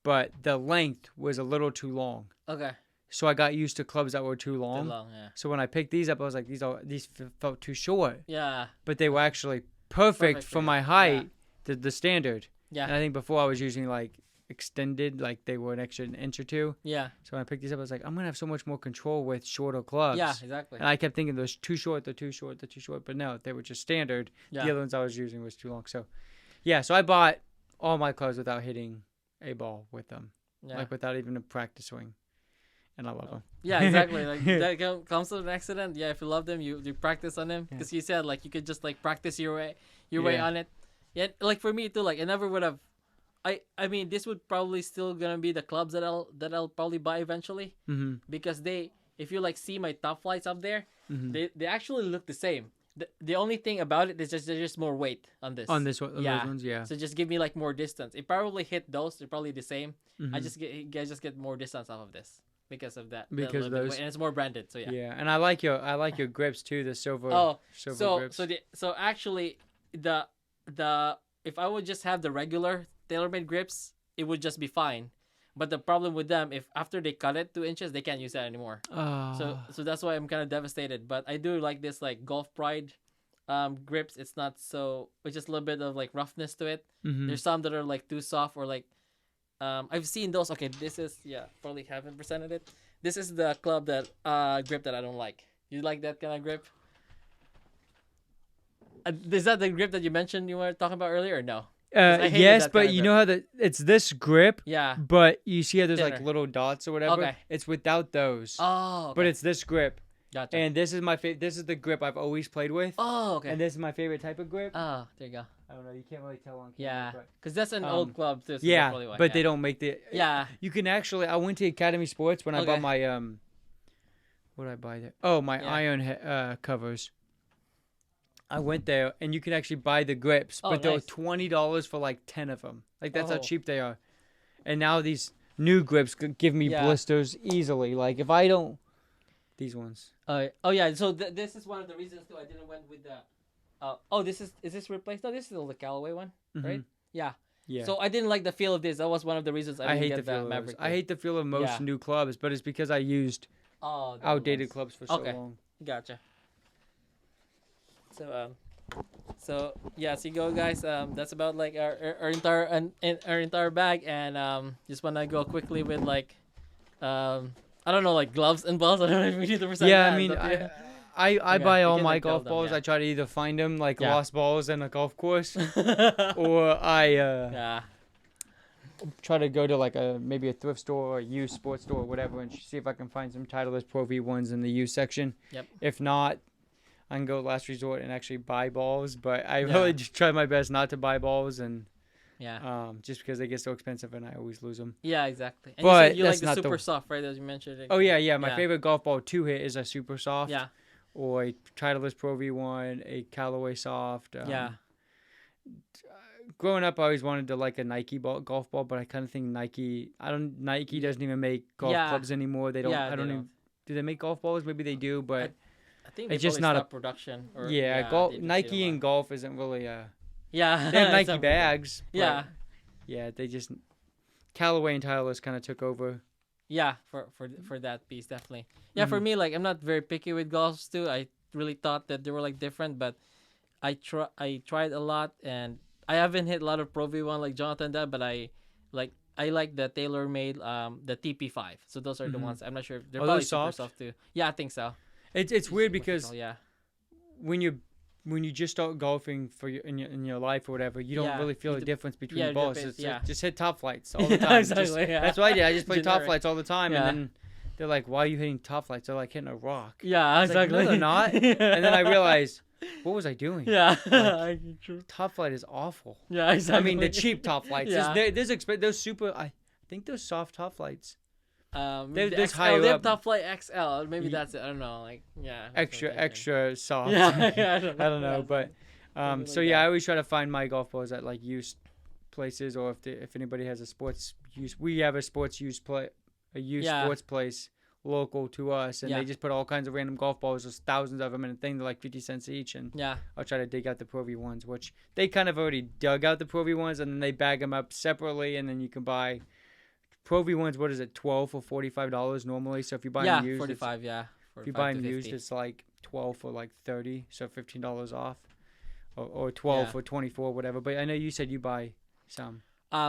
but the length was a little too long. Okay. So I got used to clubs that were too long. Yeah. So when I picked these up, I was like, these felt too short. Yeah. But they were actually perfect for my height, the standard. Yeah. And I think before I was using like extended, like they were an extra inch or two. Yeah. So when I picked these up, I was like, I'm going to have so much more control with shorter clubs. Yeah, exactly. And I kept thinking they're too short. But no, they were just standard. Yeah. The other ones I was using was too long. So, so I bought all my clubs without hitting a ball with them. Yeah. Like without even a practice swing. And I love them. Yeah, exactly. Like that comes to an accident. Yeah, if you love them, you practice on them. Because you said like you could just like practice your way on it. Yeah, like for me too. Like I never would have. I mean, this would probably still gonna be the clubs that I'll probably buy eventually. Mm-hmm. Because if you like see my top flights up there, mm-hmm. they actually look the same. The only thing about it is there's just more weight on this. On this one, those ones, yeah. So just give me like more distance. It probably hit those. They're probably the same. Mm-hmm. I just get more distance off of this. Because of that, because those, and it's more branded, so yeah. Yeah, and I like your grips too, the silver. Grips. So actually, the if I would just have the regular TaylorMade grips, it would just be fine. But the problem with them, if after they cut it 2 inches, they can't use that anymore. Oh. So that's why I'm kind of devastated. But I do like this like Golf Pride, grips. It's not so, it's just a little bit of like roughness to it. Mm-hmm. There's some that are like too soft or like. I've seen those. Okay, this is probably haven't presented it. This is the club that grip that I don't like. You like that kind of grip? Is that the grip that you mentioned you were talking about earlier or no? Yes, but you know how it's this grip. Yeah. But you see how there's like little dots or whatever. Okay. It's without those. Oh. Okay. But it's this grip. Gotcha. And this is this is the grip I've always played with. Oh, okay. And this is my favorite type of grip. Oh, there you go. I don't know. You can't really tell on camera. Yeah, because that's an old club too. So yeah, but they don't make the. Yeah. You can actually. I went to Academy Sports when I bought my What did I buy there? Oh, my iron covers. I went there and you can actually buy the grips, but they're $20 for like 10 of them. Like that's how cheap they are. And now these new grips give me blisters easily. Like if I don't, these ones. So this is one of the reasons too I didn't went with the. Is this replaced? No, this is still the Callaway one, right? Yeah. Yeah. So I didn't like the feel of this. That was one of the reasons I didn't get the Maverick. I hate the feel of most new clubs, but it's because I used outdated clubs for so long. Gotcha. So you go, guys. That's about like our entire bag, and just wanna go quickly with like, I don't know, like gloves and balls. I don't know if we need to present. Yeah, I mean, I buy all my golf balls. I try to either find them like lost balls in a golf course, or I try to go to like maybe a thrift store or a used sports store or whatever, and see if I can find some Titleist Pro V1s in the used section. Yep. If not, I can go last resort and actually buy balls, but I really just try my best not to buy balls, and just because they get so expensive and I always lose them. Yeah, exactly. And but you like the super soft, right? As you mentioned. Oh yeah. My favorite golf ball to hit is a super soft. Yeah. Or a Titleist Pro V1, a Callaway soft. Growing up, I always wanted to like a Nike golf ball, but I kind of think Nike doesn't even make golf clubs anymore. They don't. I don't even. Do they make golf balls? Maybe they do, but. I think it's just not a production. Or, Nike and golf isn't really They have Nike bags. Yeah. Yeah, they just Callaway and Titleist kind of took over. Yeah, for that piece definitely. Yeah, for me, like I'm not very picky with golfs too. I really thought that they were like different, but I tried a lot, and I haven't hit a lot of Pro V1 like Jonathan did, but I like the TaylorMade the TP5. So those are the ones. I'm not sure if they're Are probably those super soft? soft too. Yeah, I think so. It's weird because Yeah. when you just start golfing for in your life or whatever, you don't really feel the difference between the balls. It's just hit top flights all the time. Exactly. That's what I did. I just play top flights all the time, and then they're like, "Why are you hitting top flights?" They're like hitting a rock. Yeah, exactly. Like, no, they're not. And then I realized, what was I doing? Yeah, like, top flight is awful. Yeah, exactly. I mean, the cheap top flights. Yeah. There's super. I think those soft top flights. They're higher they have Top Flight XL. Maybe that's it. I don't know. Like, yeah. Extra soft. Yeah, yeah. I don't know, but so yeah, I always try to find my golf balls at like used places, or if anybody has a sports use. We have a sports sports place local to us, and they just put all kinds of random golf balls. There's thousands of them, and a thing they're like 50 cents each. And I'll try to dig out the Pro V1s, which they kind of already dug out the Pro V1s, and then they bag them up separately, and then you can buy Pro V1s. What is it, $12 or $45 normally? So if you buy them used, 45, yeah. 45 if you buy them used, it's like 12 for like 30, so $15 off, or 12 for 24, whatever. But I know you said you buy some.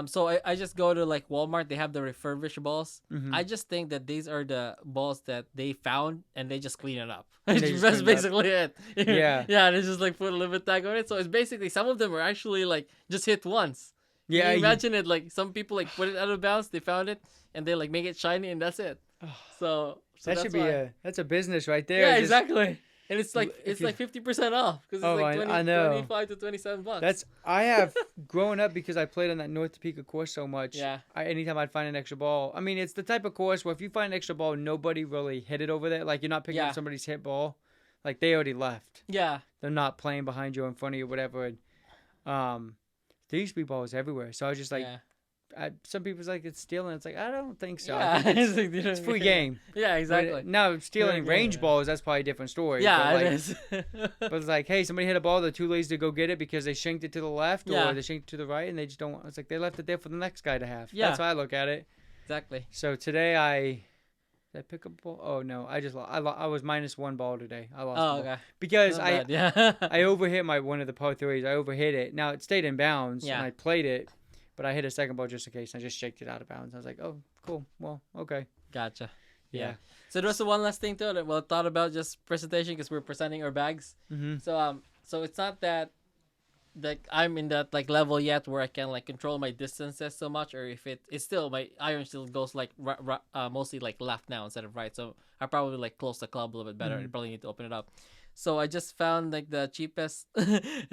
So I just go to like Walmart. They have the refurbished balls. I just think that these are the balls that they found and they just clean it up. That's basically it. Yeah. Yeah, they just like put a limit tag on it. So it's basically some of them are actually like just hit once. Yeah. Imagine it, like some people like put it out of bounds, they found it, and they like make it shiny, and that's it. So that should be that's a business right there. Yeah, exactly. And it's like 50% off because it's like 25 to $27. I have growing up, because I played on that North Topeka course so much. Yeah. Anytime I'd find an extra ball, I mean, it's the type of course where if you find an extra ball, nobody really hit it over there. Like, you're not picking up somebody's hit ball. Like, they already left. Yeah. They're not playing behind you or in front of you or whatever. And, there used to be balls everywhere. So I was just like, some people's like, it's stealing. It's like, I don't think so. Yeah. It's free game. Yeah, exactly. Now, stealing range balls, that's probably a different story. Yeah, but it is. but it's like, hey, somebody hit a ball, they're too lazy to go get it because they shanked it to the left or they shanked it to the right, and they just don't want. It's like they left it there for the next guy to have. Yeah. That's how I look at it. Exactly. So today did I pick up a ball? Oh, no. I was minus one ball today. I lost the ball. Okay. Because I overhit one of the par threes. I overhit it. Now, it stayed in bounds, and I played it, but I hit a second ball just in case, and I just shaked it out of bounds. I was like, oh, cool. Well, okay. Gotcha. Yeah. So there was one last thing too that I thought about just presentation, because we're presenting our bags. Mm-hmm. So it's not that like I'm in that like level yet where I can like control my distances so much, or if it's still my iron still goes like mostly like left now instead of right. So I probably like close the club a little bit better. I probably need to open it up. So I just found like the cheapest,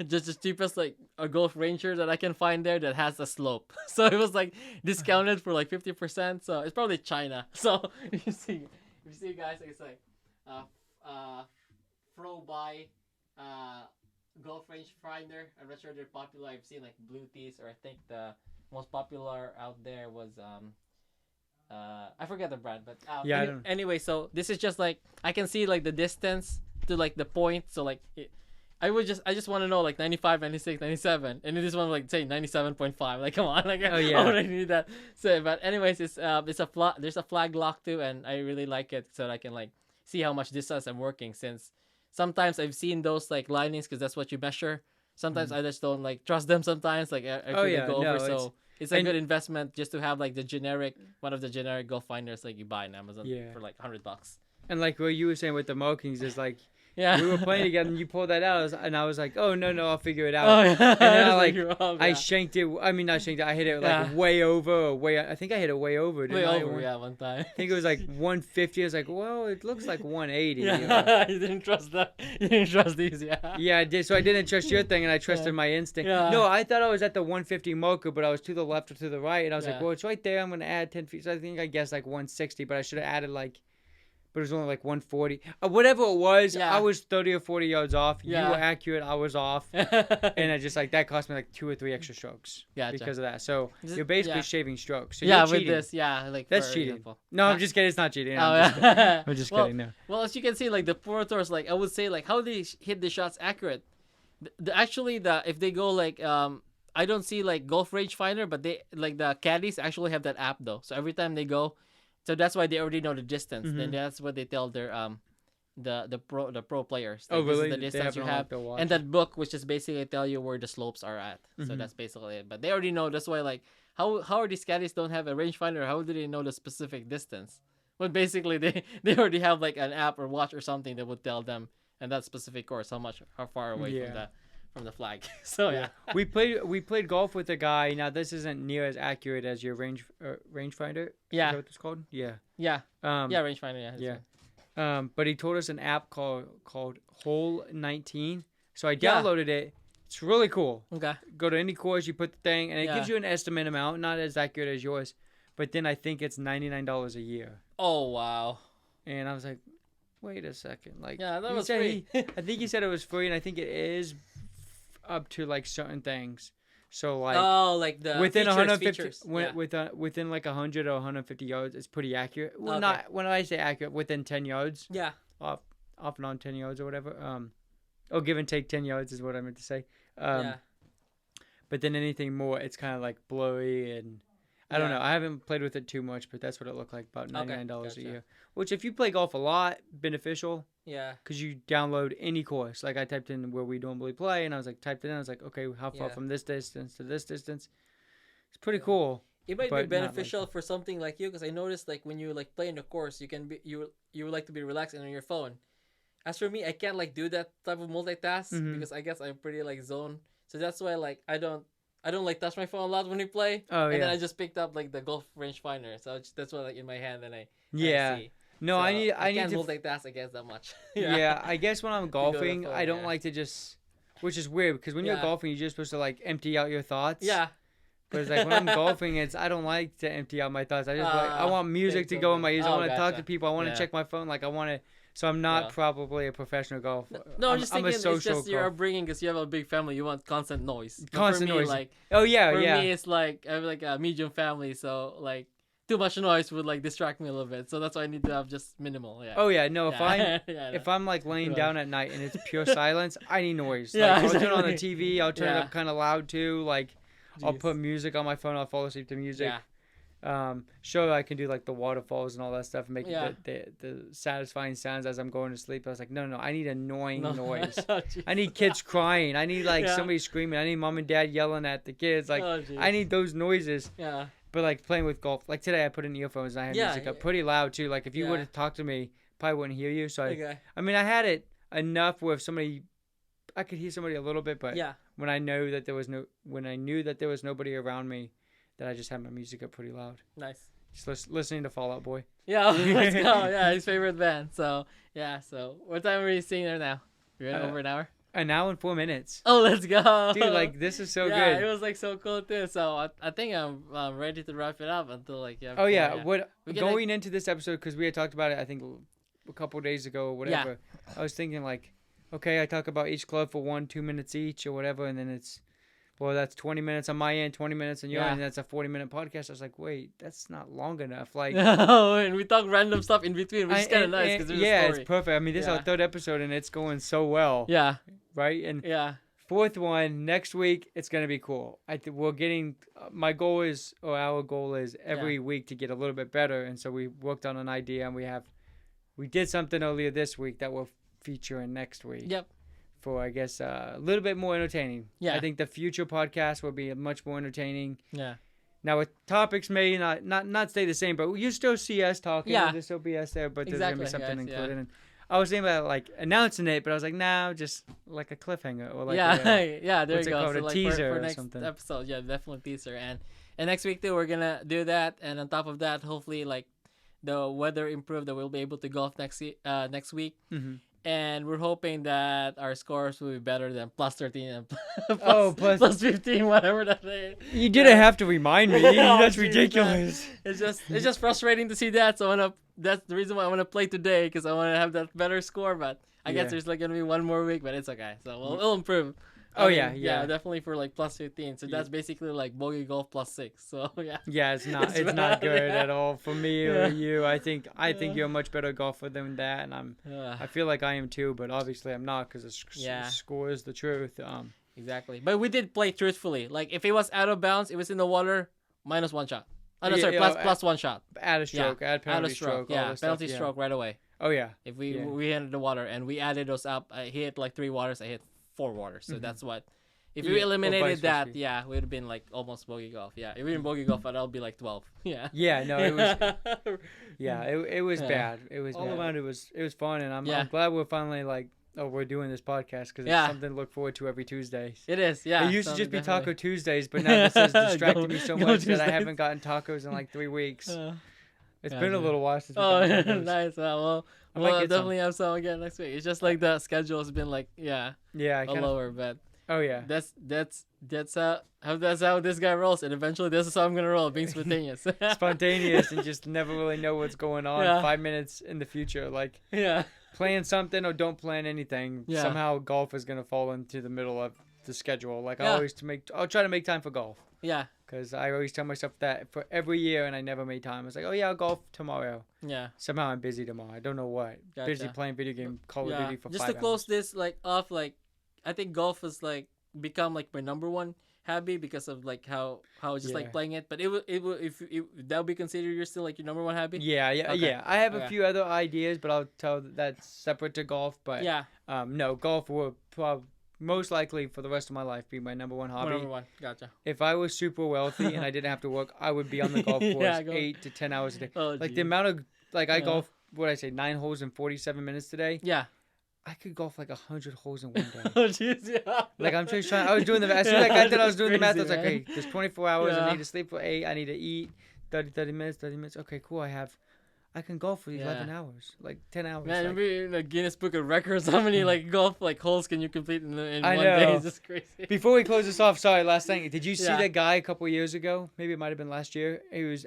just the cheapest like a Golf Ranger that I can find there that has a slope. So it was like discounted for like 50%. So it's probably China. So if you see guys, it's like Pro-Buy Golf Range Finder. I'm not sure they're popular. I've seen like Blue Tees, or I think the most popular out there was I forget the brand, but anyway, so this is just like I can see like the distance to like the point. So like I just want to know like 95, 96, 97, and this one like say 97.5. Like come on, like I would need that. So but anyways, it's there's a flag lock too, and I really like it so that I can like see how much distance I'm working, since sometimes I've seen those like linings because that's what you measure. Sometimes I just don't like trust them. Sometimes like I could go over. So it's a good investment just to have like one of the generic golf finders like you buy on Amazon for like $100. And like what you were saying with the markings is like, yeah, we were playing together and you pulled that out, and I was like, oh no, I'll figure it out. Oh, yeah. And then I shanked it. I mean, not shanked it. I hit it like way over, I think I hit it way over. One time. I think it was like 150. I was like, well, it looks like 180. Yeah. You didn't trust that. You didn't trust these, Yeah, I did. So I didn't trust your thing, and I trusted my instinct. Yeah. No, I thought I was at the 150 marker, but I was to the left or to the right, and I was like, well, it's right there. I'm gonna add 10 feet. So I guess like 160, but I should have added like. But it was only like 140. Whatever it was, I was 30 or 40 yards off. Yeah. You were accurate. I was off. And I just like, that cost me like 2 or 3 extra strokes. Because of that. So you're basically shaving strokes. So you're cheating. With this, like that's cheating. Example. No, I'm just kidding. It's not cheating. I'm just kidding. No. Well, as you can see, like the Pro Tours, like I would say, like how they hit the shots accurate. Actually, if they go like, I don't see like Golf Range Finder, but they like the caddies actually have that app though. So every time they go, So that's why they already know the distance. Then that's what they tell their the pro players. Like, really? This is the distance you have, and that book, which is basically tell you where the slopes are at. So that's basically it. But they already know. That's why, like, how are these caddies don't have a rangefinder? How do they know the specific distance? Well, basically they already have like an app or watch or something that would tell them and that specific course how far away from the flag. So yeah. we played golf with a guy. Now this isn't near as accurate as your rangefinder. Yeah. Is that what it's called? Yeah. Yeah. Rangefinder. Yeah. But he told us an app called Hole 19. So I downloaded it. It's really cool. Okay. Go to any course, you put the thing, and it gives you an estimate amount, not as accurate as yours. But then I think it's $99 a year. Oh wow! And I was like, wait a second, like that was free. I think he said it was free, and I think it is up to like certain things. So like like the within features. Within like 100 or 150 yards, it's pretty accurate. Well, not when I say accurate, within 10 yards. Yeah. Off and on 10 yards or whatever. Give and take 10 yards is what I meant to say. But then anything more, it's kind of like blurry and. I don't know. I haven't played with it too much, but that's what it looked like, about $99 a year. Which, if you play golf a lot, beneficial. Yeah. Because you download any course. Like, I typed in where we normally play, and I was like, okay, how far from this distance to this distance? It's pretty cool. It might be beneficial for something like you, because I noticed, like, when you, like, play in a course, you would like to be relaxed and on your phone. As for me, I can't, like, do that type of multitask, because I guess I'm pretty, like, zoned. So that's why, like, I don't like touch my phone a lot when we play. Oh, and then I just picked up like the golf rangefinder, so that's what like in my hand and I see. No, so I need can't to multitask, I guess, that much. Yeah, I guess when I'm golfing, I don't like to just, which is weird because when you're golfing, you're just supposed to like empty out your thoughts. Yeah. But it's like when I'm golfing, I don't like to empty out my thoughts. I just I want music to go in my ears. I want to talk to people. I want to check my phone. Like I want to. So I'm not probably a professional golfer. No, I'm just thinking it's just your upbringing because you have a big family. You want constant noise. Constant noise. Like, for me, it's like I have like a medium family, so like too much noise would like distract me a little bit. So that's why I need to have just minimal. Yeah. Oh yeah, no. If I'm like laying down at night and it's pure silence, I need noise. Yeah, like, I'll turn it on the TV. I'll turn it up kind of loud too. Like I'll put music on my phone. I'll fall asleep to music. Yeah. Sure, I can do like the waterfalls and all that stuff and make the satisfying sounds as I'm going to sleep. I was like, no, I need annoying noise. I need kids crying. I need like somebody screaming. I need mom and dad yelling at the kids. Like I need those noises. Yeah. But like playing with golf, like today I put in earphones and I had music up pretty loud too. Like if you would have talked to me, probably wouldn't hear you. So I mean, I had it enough where if I could hear somebody a little bit, but when I knew that there was nobody around me, that I just had my music up pretty loud. Nice. Just listening to Fall Out Boy. Yeah, let's go. Yeah, his favorite band. So, so what time are you seeing there now? You're in over an hour? An hour and 4 minutes. Oh, let's go. Dude, like, this is so good. Yeah, it was, like, so cool, too. So, I think I'm ready to wrap it up until, like, going into this episode, because we had talked about it, I think, a couple days ago or whatever. I was thinking, like, okay, I talk about each club for 1-2 minutes each or whatever, and then it's, well, that's 20 minutes on my end, 20 minutes on your end, and that's a 40-minute podcast. I was like, wait, that's not long enough. Like, no, and we talk random stuff in between, which is kind of nice because there's a story. It's perfect. I mean, this is our third episode, and it's going so well. Yeah. Right? And fourth one, next week, it's going to be cool. We're getting, our goal is every week to get a little bit better, and so we worked on an idea, and we did something earlier this week that we'll feature in next week. Yep. For, I guess, a little bit more entertaining. Yeah. I think the future podcast will be much more entertaining. Yeah. Now, with topics may not stay the same, but you still see us talking. Yeah. There'll still be us there, but there's going to be something included. And I was thinking about, like, announcing it, but I was like, no, just like a cliffhanger. Or like there you go. So, a teaser for or next something. Episode, definitely teaser. And next week, too, we're going to do that. And on top of that, hopefully, like, the weather improved that we'll be able to golf next week. Mm-hmm. And we're hoping that our scores will be better than plus 13 and plus 15, whatever that is. You didn't have to remind me. That's ridiculous. Man. It's just frustrating to see that. So that's the reason why I want to play today, because I want to have that better score. But I guess there's like gonna be one more week, but it's okay. So we'll improve. Yeah, definitely for like plus 15. So that's basically like bogey golf plus 6. So yeah, it's not good at all for me or you. I think you're a much better golfer than that, and I feel like I am too, but obviously I'm not, because the score is the truth. Exactly. But we did play truthfully. Like if it was out of bounds, it was in the water, -1 shot. Oh no, sorry, plus one shot. Add a stroke, add penalty stroke. Yeah, penalty stroke right away. Oh yeah. If we hit the water and we added those up, I hit like 3 waters. I hit 4 waters. So that's what. If we eliminated that, we would have been like almost bogey golf. Yeah, if we didn't bogey golf, that'll be like 12. Yeah. Yeah, no, it was. It was bad. It was all around. It was fun, and I'm glad we're finally like. Oh, we're doing this podcast because it's something to look forward to every Tuesday. It is, yeah. It used to just be Taco Tuesdays, but now this has distracted me so much that I haven't gotten tacos in like 3 weeks. It's been a little while since we've gotten tacos. Nice. Well, we'll definitely have some again next week. It's just like the schedule has been like, lower, but. Oh yeah. That's how this guy rolls, and eventually this is how I'm gonna roll, being spontaneous. Spontaneous and just never really know what's going on 5 minutes in the future, like plan something or don't plan anything. Yeah. Somehow golf is gonna fall into the middle of the schedule. Like I'll try to make time for golf. Yeah. Because I always tell myself that for every year, and I never made time. I was like, oh yeah, I'll golf tomorrow. Yeah. Somehow I'm busy tomorrow. I don't know what. Gotcha. Busy playing video game Call of Duty for 5 hours. Just to close this off, I think golf has become my number one hobby because of how just playing it. But it would if that would be considered you're still your number one hobby. Yeah. I have a few other ideas, but I'll tell that's separate to golf. But no, golf will most likely for the rest of my life be my number one hobby. Number one, gotcha. If I was super wealthy and I didn't have to work, I would be on the golf course 8 to 10 hours a day. Oh, the amount of I golf. What did I say? 9 holes in 47 minutes today. Yeah. I could golf 100 holes in one day. Oh, jeez, yeah. I'm just trying. I was doing the math. As soon as I got done, I was doing the math. I was like, hey, there's 24 hours. I need to sleep for 8. I need to eat 30 minutes. Okay, cool. I can golf for 11 hours, 10 hours. Man, you'll be in the Guinness Book of Records. How many golf holes can you complete in one day? It's just crazy. Before we close this off, sorry, last thing. Did you see that guy a couple years ago? Maybe it might have been last year. He was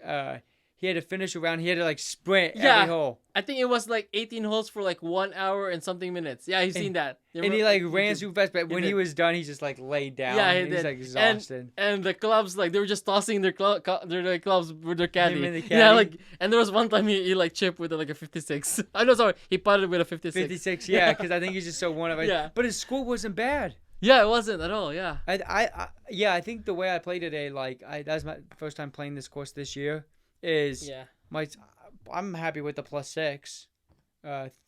he had to finish a round. He had to sprint every hole. I think it was 18 holes for 1 hour and something minutes. Yeah, you've seen that. And he ran super fast, but when he was done, he just laid down. Yeah, he did. He's exhausted. And the clubs, they were just tossing their clubs with their caddy. Yeah, and there was one time he chipped with a 56. I know, sorry, he putted with a 56. 56, yeah, because I think he's just so one of it. Yeah. But his score wasn't bad. Yeah, it wasn't at all. Yeah. I think the way I played today, that's my first time playing this course this year. I'm happy with the +6.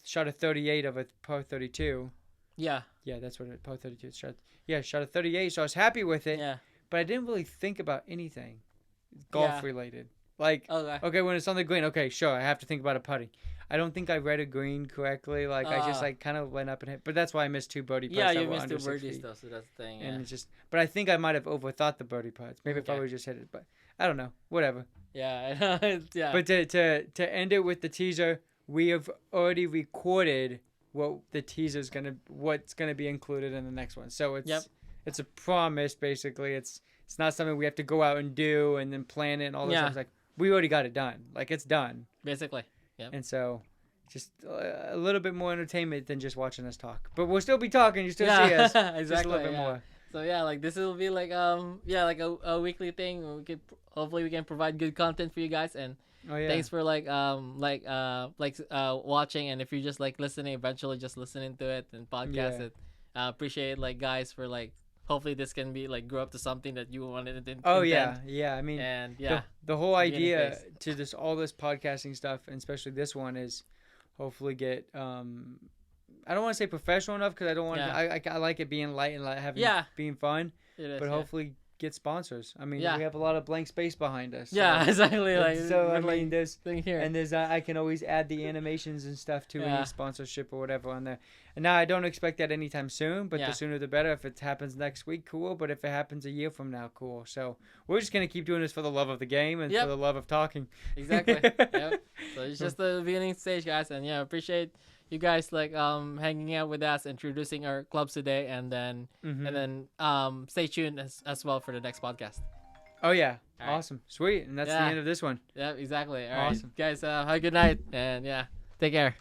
Shot a 38 of a par 32. Yeah. Yeah, that's what it par 32 shot. Yeah, shot a 38, so I was happy with it. Yeah. But I didn't really think about anything golf related. Okay, when it's on the green, okay, sure, I have to think about a putting. I don't think I read a green correctly. I just kind of went up and hit. But that's why I missed 2 birdie putts. Yeah, you missed 2 birdies though, so that's the thing. Yeah. And it's just, but I think I might have overthought the birdie putts. Maybe if I would just hit it, but I don't know. Whatever. Yeah, yeah. But to end it with the teaser, we have already recorded what's gonna be included in the next one. So it's a promise basically. It's not something we have to go out and do and then plan it and all this stuff. It's we already got it done. It's done. Basically. Yeah. And so just a little bit more entertainment than just watching us talk. But we'll still be talking. You still see us. Exactly. Just a little bit more. So this will be a weekly thing. Hopefully we can provide good content for you guys, and thanks for watching, and if you're just listening, eventually just listening to it and podcast it. Appreciate guys for hopefully this can be grow up to something that you wanted to intend. Yeah. I mean, and the whole idea to all this podcasting stuff, and especially this one, is hopefully get I don't want to say professional enough because I don't want to. I like it being light and being fun. It is, but hopefully get sponsors. I mean, we have a lot of blank space behind us. Yeah, exactly. So I mean, there's thing here, and there's I can always add the animations and stuff to any sponsorship or whatever on there. And now I don't expect that anytime soon, but the sooner the better. If it happens next week, cool. But if it happens a year from now, cool. So we're just gonna keep doing this for the love of the game and for the love of talking. Exactly. Yep. So it's just the beginning stage, guys, and appreciate you guys hanging out with us, introducing our clubs today, and then stay tuned as well for the next podcast. Oh yeah, awesome, sweet, and that's the end of this one. Yeah, exactly. All awesome. Right, guys. Have a good night, and take care.